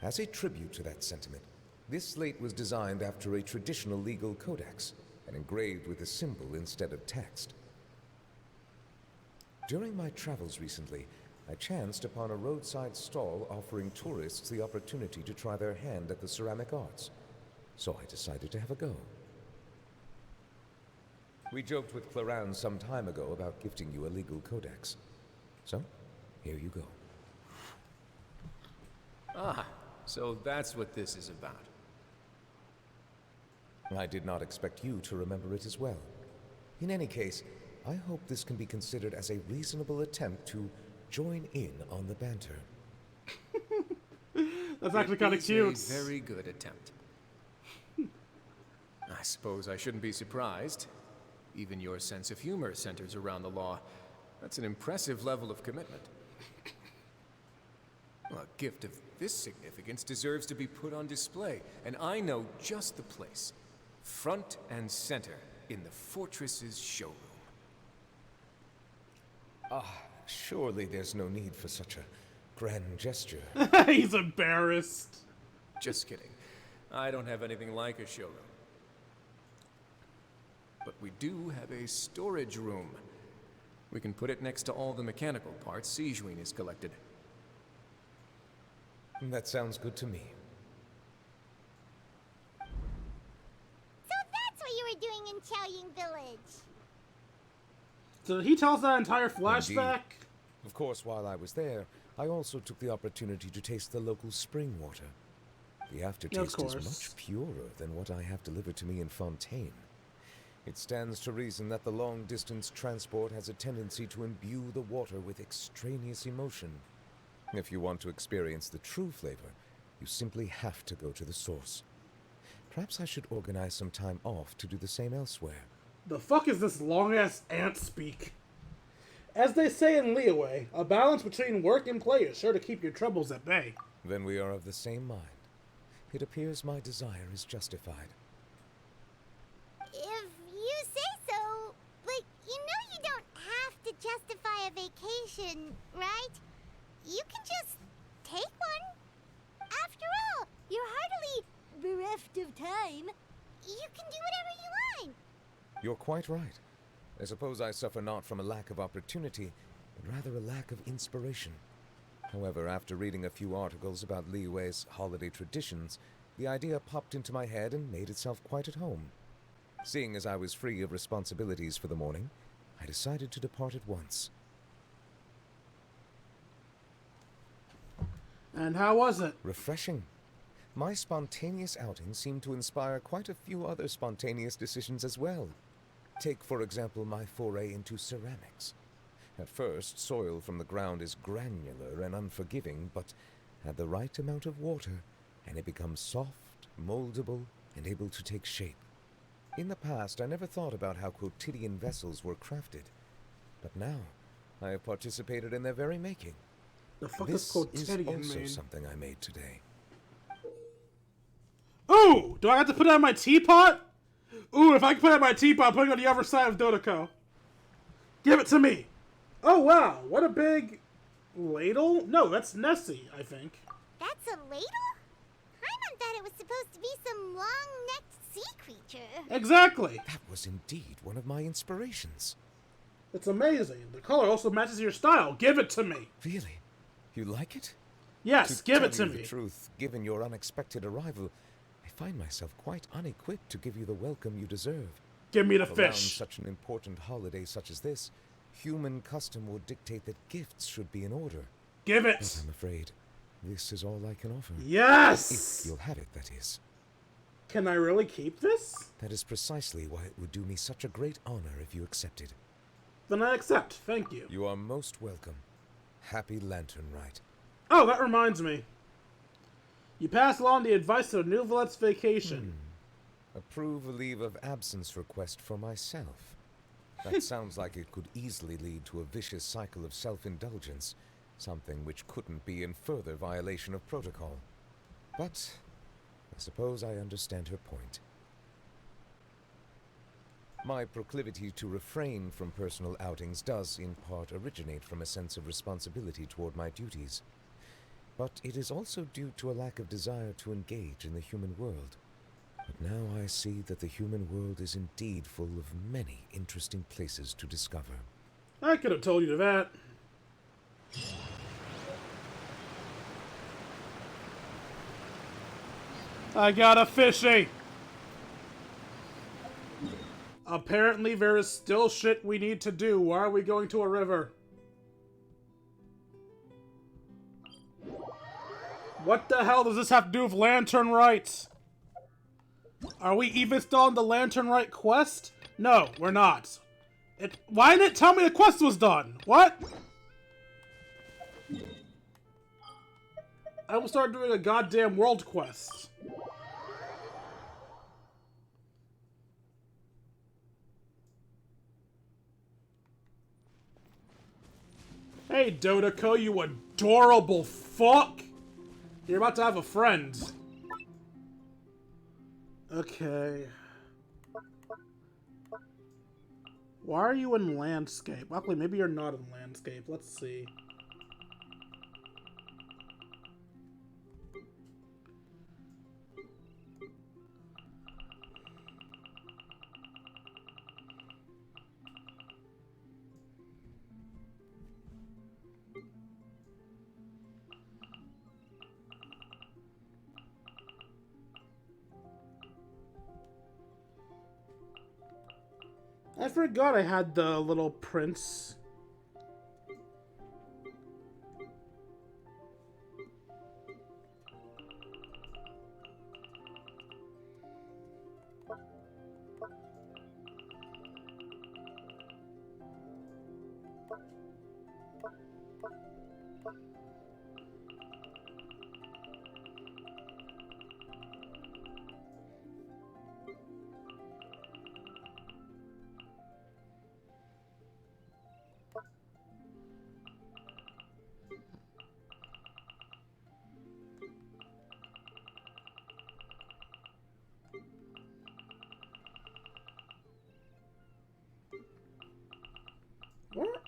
As a tribute to that sentiment, this slate was designed after a traditional legal codex and engraved with a symbol instead of text. During my travels recently, I chanced upon a roadside stall offering tourists the opportunity to try their hand at the ceramic arts, so I decided to have a go. We joked with Clorant some time ago about gifting you a legal codex. So, here you go. Ah, so that's what this is about. I did not expect you to remember it as well. In any case, I hope this can be considered as a reasonable attempt to join in on the banter. That's actually kind of cute. It's a very good attempt. I suppose I shouldn't be surprised. Even your sense of humor centers around the law. That's an impressive level of commitment. Well, a gift of this significance deserves to be put on display, and I know just the place. Front and center in the fortress's showroom. Surely there's no need for such a grand gesture. He's embarrassed. Just kidding. I don't have anything like a showroom. But we do have a storage room. We can put it next to all the mechanical parts Sijuin has collected. That sounds good to me. So that's what you were doing in Chaoying Village. So he tells that entire flashback? Indeed. Of course, while I was there, I also took the opportunity to taste the local spring water. The aftertaste is much purer than what I have delivered to me in Fontaine. It stands to reason that the long-distance transport has a tendency to imbue the water with extraneous emotion. If you want to experience the true flavor, you simply have to go to the source. Perhaps I should organize some time off to do the same elsewhere. The fuck is this long-ass ant speak? As they say in Liyue, a balance between work and play is sure to keep your troubles at bay. Then we are of the same mind. It appears my desire is justified. If you say so, but you know you don't have to justify a vacation, right? You can just take one. After all, you're hardly bereft of time. You can do whatever you want. You're quite right. I suppose I suffer not from a lack of opportunity, but rather a lack of inspiration. However, after reading a few articles about Liyue's holiday traditions, the idea popped into my head and made itself quite at home. Seeing as I was free of responsibilities for the morning, I decided to depart at once. And how was it? Refreshing. My spontaneous outing seemed to inspire quite a few other spontaneous decisions as well. Take, for example, my foray into ceramics. At first, soil from the ground is granular and unforgiving, but add the right amount of water, and it becomes soft, moldable, and able to take shape. In the past, I never thought about how quotidian vessels were crafted, but now I have participated in their very making. The fuck This is quotidian also mean? something I made today. Ooh! Do I have to put it on my teapot? Ooh, if I can put it on my teapot, I'm putting it on the other side of Dodoko. Give it to me! Oh wow, what a big ladle? No, that's Nessie, I think. That's a ladle? Paimon thought it was supposed to be some long-necked sea creature. Exactly! That was indeed one of my inspirations. It's amazing. The color also matches your style. Give it to me. Really? You like it? Yes, give it to tell you me. The truth, given your unexpected arrival, I find myself quite unequipped to give you the welcome you deserve. Give me the Around fish. such an important holiday such as this, human custom would dictate that gifts should be in order. Give it. But I'm afraid this is all I can offer. Yes! If you'll have it, that is. Can I really keep this? That is precisely why it would do me such a great honor if you accepted. Then I accept. Thank you. You are most welcome. Happy Lantern Rite. Oh, that reminds me. You pass along the advice of Nouvelette's vacation. Approve a leave of absence request for myself. That sounds like it could easily lead to a vicious cycle of self-indulgence, something which couldn't be in further violation of protocol. But I suppose I understand her point. My proclivity to refrain from personal outings does, in part, originate from a sense of responsibility toward my duties. But it is also due to a lack of desire to engage in the human world. But now I see that the human world is indeed full of many interesting places to discover. I could have told you that. I got a fishy. Apparently there is still shit we need to do. Why are we going to a river? What the hell does this have to do with Lantern Rite? Are we even still on the Lantern Rite quest? No, we're not. Why didn't it tell me the quest was done? What? I will start doing a goddamn world quest. Hey, Dodoko, you adorable fuck! You're about to have a friend. Okay. Why are you in landscape? Luckily, maybe you're not in landscape. Let's see. I forgot I had the little prince.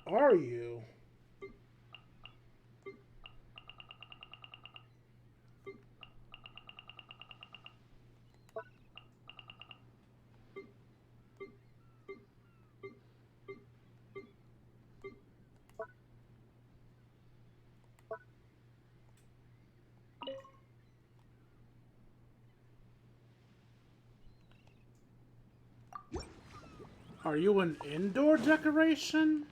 Where are you? Are you an indoor decoration?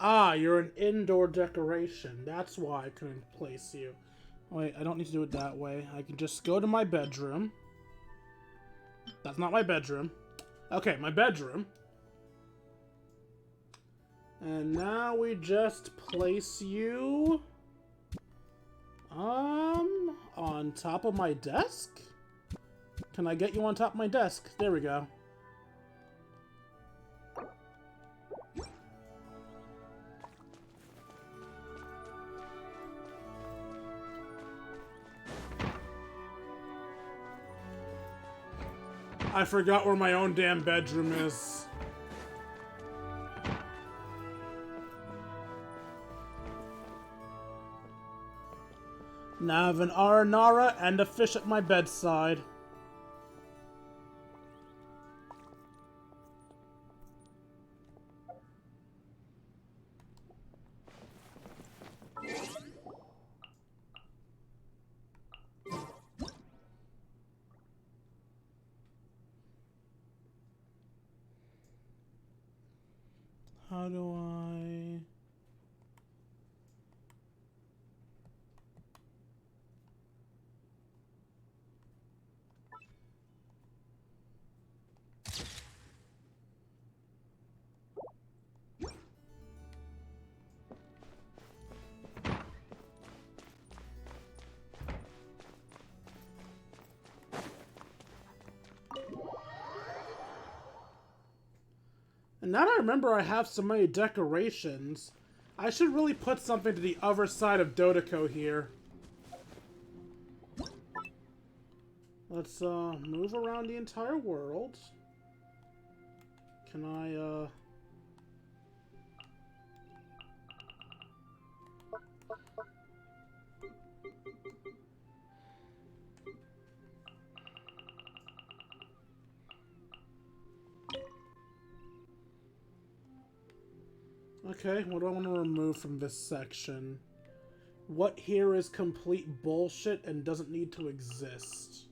Ah, you're an indoor decoration. That's why I couldn't place you. Wait, I don't need to do it that way. I can just go to my bedroom. That's not my bedroom. Okay, my bedroom. And now we just place you... on top of my desk? Can I get you on top of my desk? There we go. I forgot where my own damn bedroom is. Now I have an aranara and a fish at my bedside. How do I... And now that I remember I have so many decorations, I should really put something to the other side of Dodeko here. Let's, move around the entire world. Can I, Okay, what do I want to remove from this section? What here is complete bullshit and doesn't need to exist?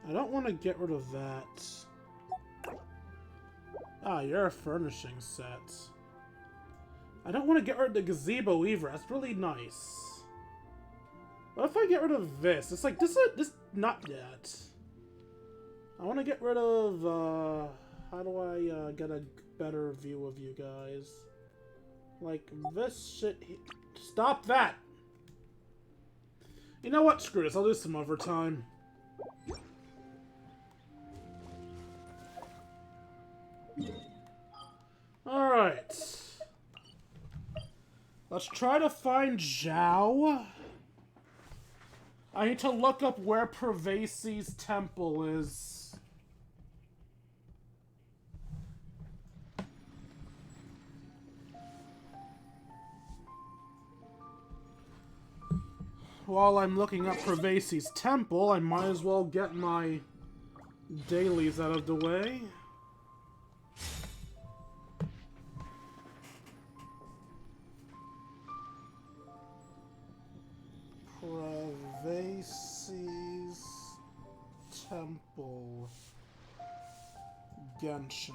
I don't want to get rid of that. Ah, you're a furnishing set. I don't want to get rid of the gazebo either. That's really nice. What if I get rid of this? It's like, this not yet. I want to get rid of, how do I, get a better view of you guys? Like, this shit. Stop that! You know what? Screw this. I'll do some overtime. Alright. Let's try to find Zhao. I need to look up where Pervasi's temple is. while I'm looking up Pervasi's temple, I might as well get my dailies out of the way. Pervasi's temple. Genshin.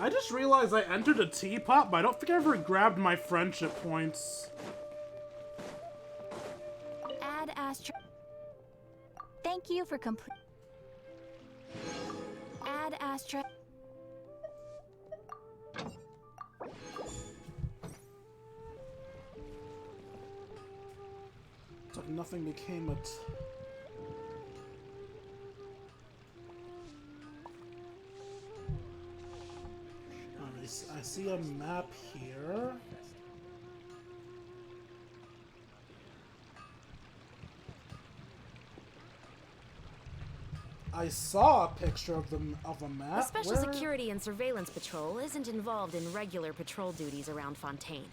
I just realized I entered a teapot, but I don't think I ever grabbed my friendship points. Add Astra. Thank you for complete. Add Astra. It's like nothing became it. I see a map here. I saw a picture of a map. The Special Security and Surveillance Patrol isn't involved in regular patrol duties around Fontaine.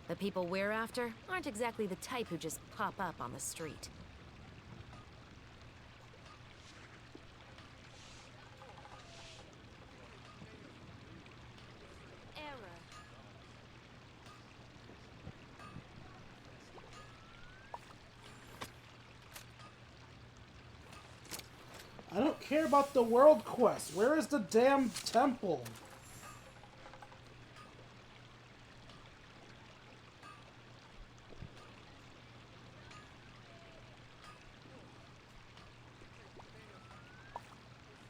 The people we're after aren't exactly the type who just pop up on the street. I don't care about the world quest. Where is the damn temple?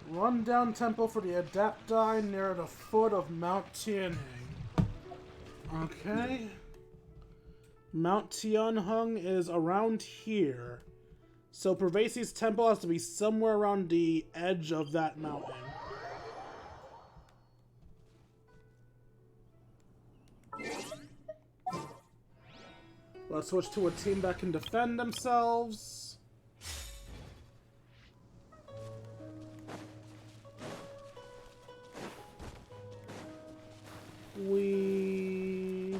Rundown temple for the Adepti near the foot of Mount Tianheng. Okay. Mount Tianheng is around here. So Pervasi's temple has to be somewhere around the edge of that mountain. Let's switch to a team that can defend themselves. We...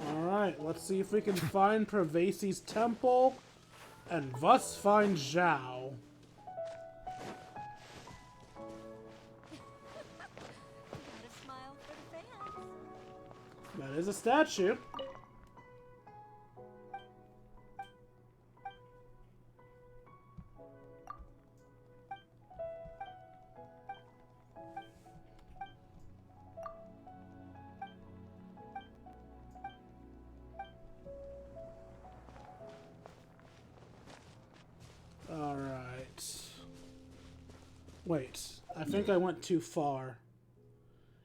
Alright, let's see if we can find Pervasi's temple and thus find Zhao. That is a statue. Alright. Wait, I think I went too far.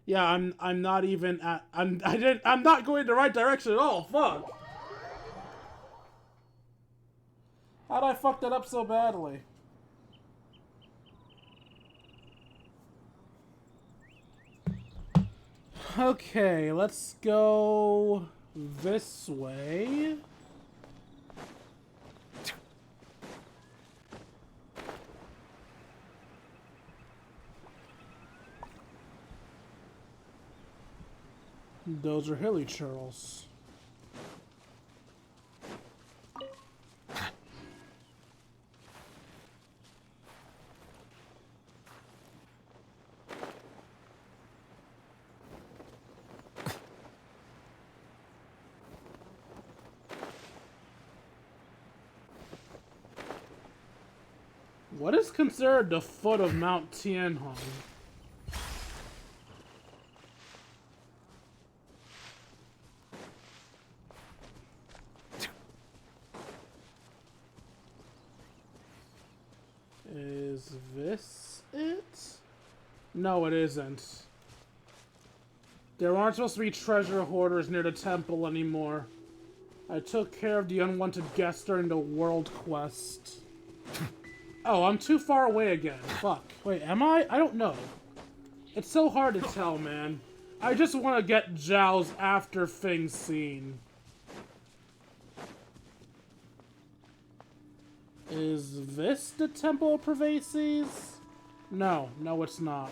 Yeah, I'm not even at I'm not going the right direction at all. Fuck. How'd I fuck that up so badly? Okay, let's go this way. Those are hilly churls. What is considered the foot of Mount Tianheng? Is this it? No, it isn't. There aren't supposed to be treasure hoarders near the temple anymore. I took care of the unwanted guest during the world quest. Oh, I'm too far away again. Fuck. Wait, am I? I don't know. It's so hard to tell, man. I just want to get Zhao's after thing scene. Is this the Temple of Pervases? No, it's not.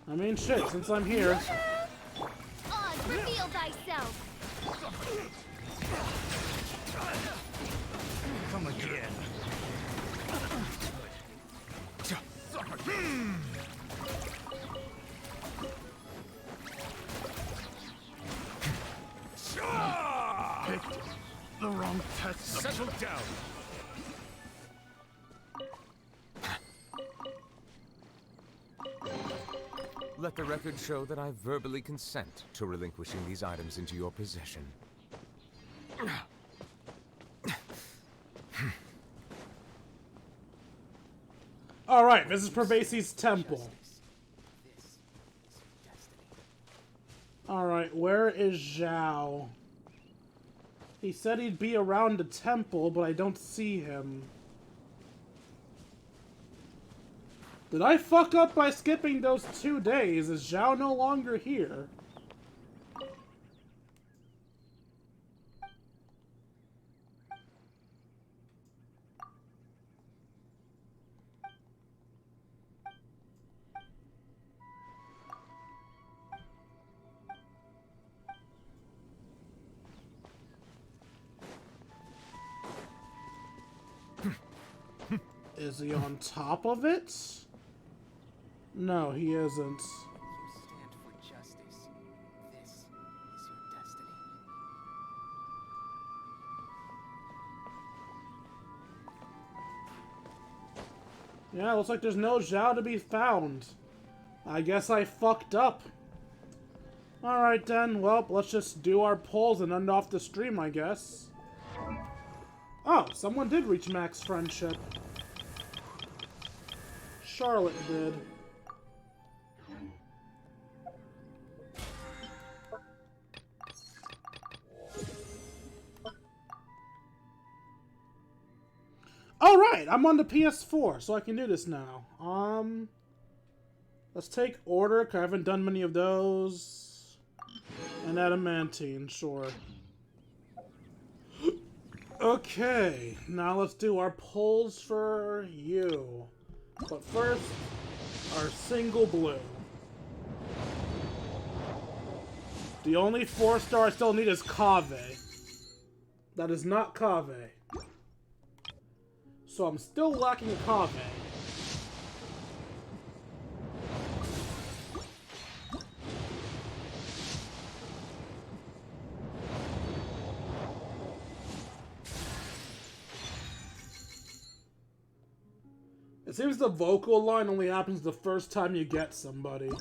I mean, shit, since I'm here. Oz, reveal thyself! Come again. Picked the wrong test. Settle down. Let the record show that I verbally consent to relinquishing these items into your possession. Alright, this is Pervases' temple. Alright, where is Zhao? He said he'd be around the temple, but I don't see him. Did I fuck up by skipping those 2 days? Is Zhao no longer here? Is he on top of it? No, he isn't. Stand for justice. This is your destiny. Yeah, looks like there's no Zhao to be found. I guess I fucked up. Alright then, well, let's just do our polls and end off the stream, I guess. Oh, someone did reach max friendship. Charlotte did. Alright, I'm on the PS4, so I can do this now. Let's take Order, because I haven't done many of those. And Adamantine, sure. Okay, now let's do our polls for you. But first, our single blue. The only 4-star I still need is Kaveh. That is not Kaveh. So I'm still lacking Kaveh. It seems the vocal line only happens the first time you get somebody.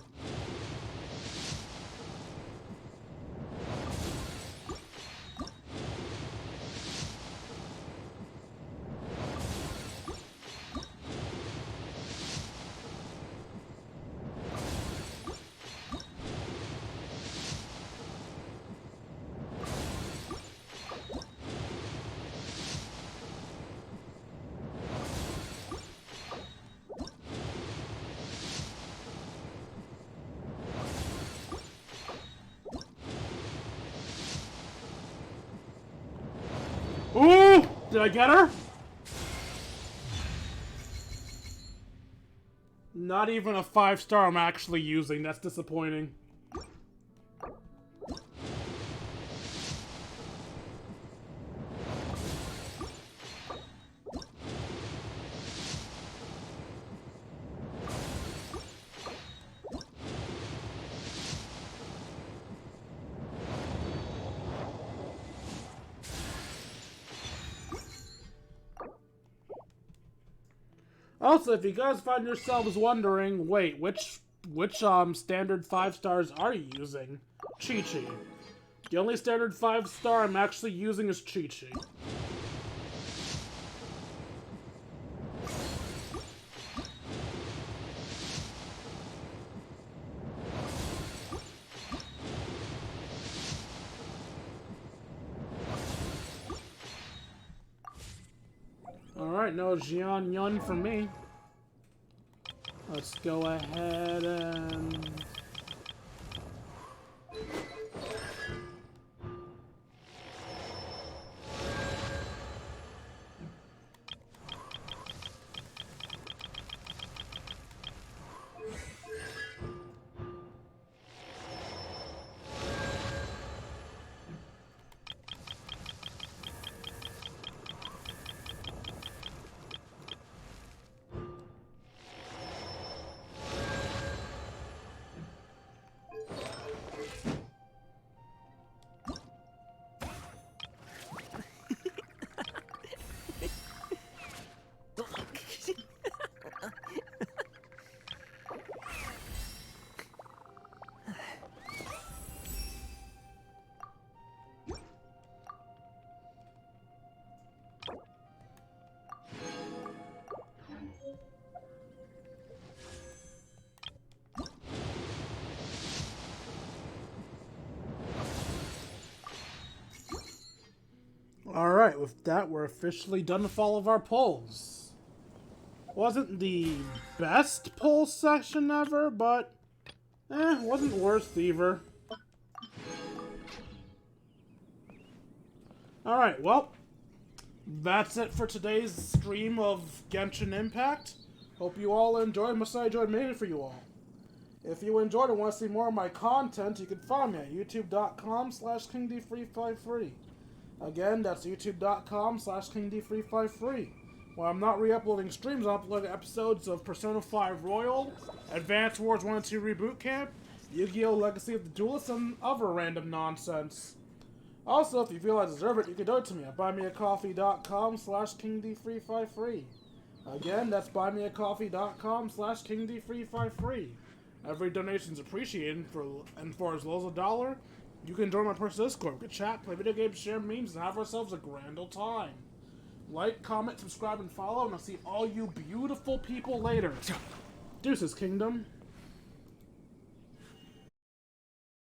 Ooh! Did I get her? Not even a 5-star I'm actually using. That's disappointing. Also, if you guys find yourselves wondering, wait, which standard 5 stars are you using? Chi-Chi. The only standard 5-star I'm actually using is Chi-Chi. Alright, no Jian Yun for me. Let's go ahead and... Alright, with that, we're officially done with all of our polls. Wasn't the best poll session ever, but wasn't worst either. Alright, well, that's it for today's stream of Genshin Impact. Hope you all enjoyed. Must I enjoyed making it for you all. If you enjoyed and want to see more of my content, you can find me at youtube.com/KingD353. Again, that's youtube.com/KingD353. When I'm not re-uploading streams, I'm uploading episodes of Persona 5 Royal, Advance Wars 1 and 2 Reboot Camp, Yu-Gi-Oh! Legacy of the Duelist, and other random nonsense. Also, if you feel I deserve it, you can donate to me at buymeacoffee.com/KingD353. Again, that's buymeacoffee.com/KingD353. Every donation is appreciated, and for as low as $1, you can join my personal Discord. We can chat, play video games, share memes, and have ourselves a grand old time. Like, comment, subscribe, and follow, and I'll see all you beautiful people later. Deuces, Kingdom.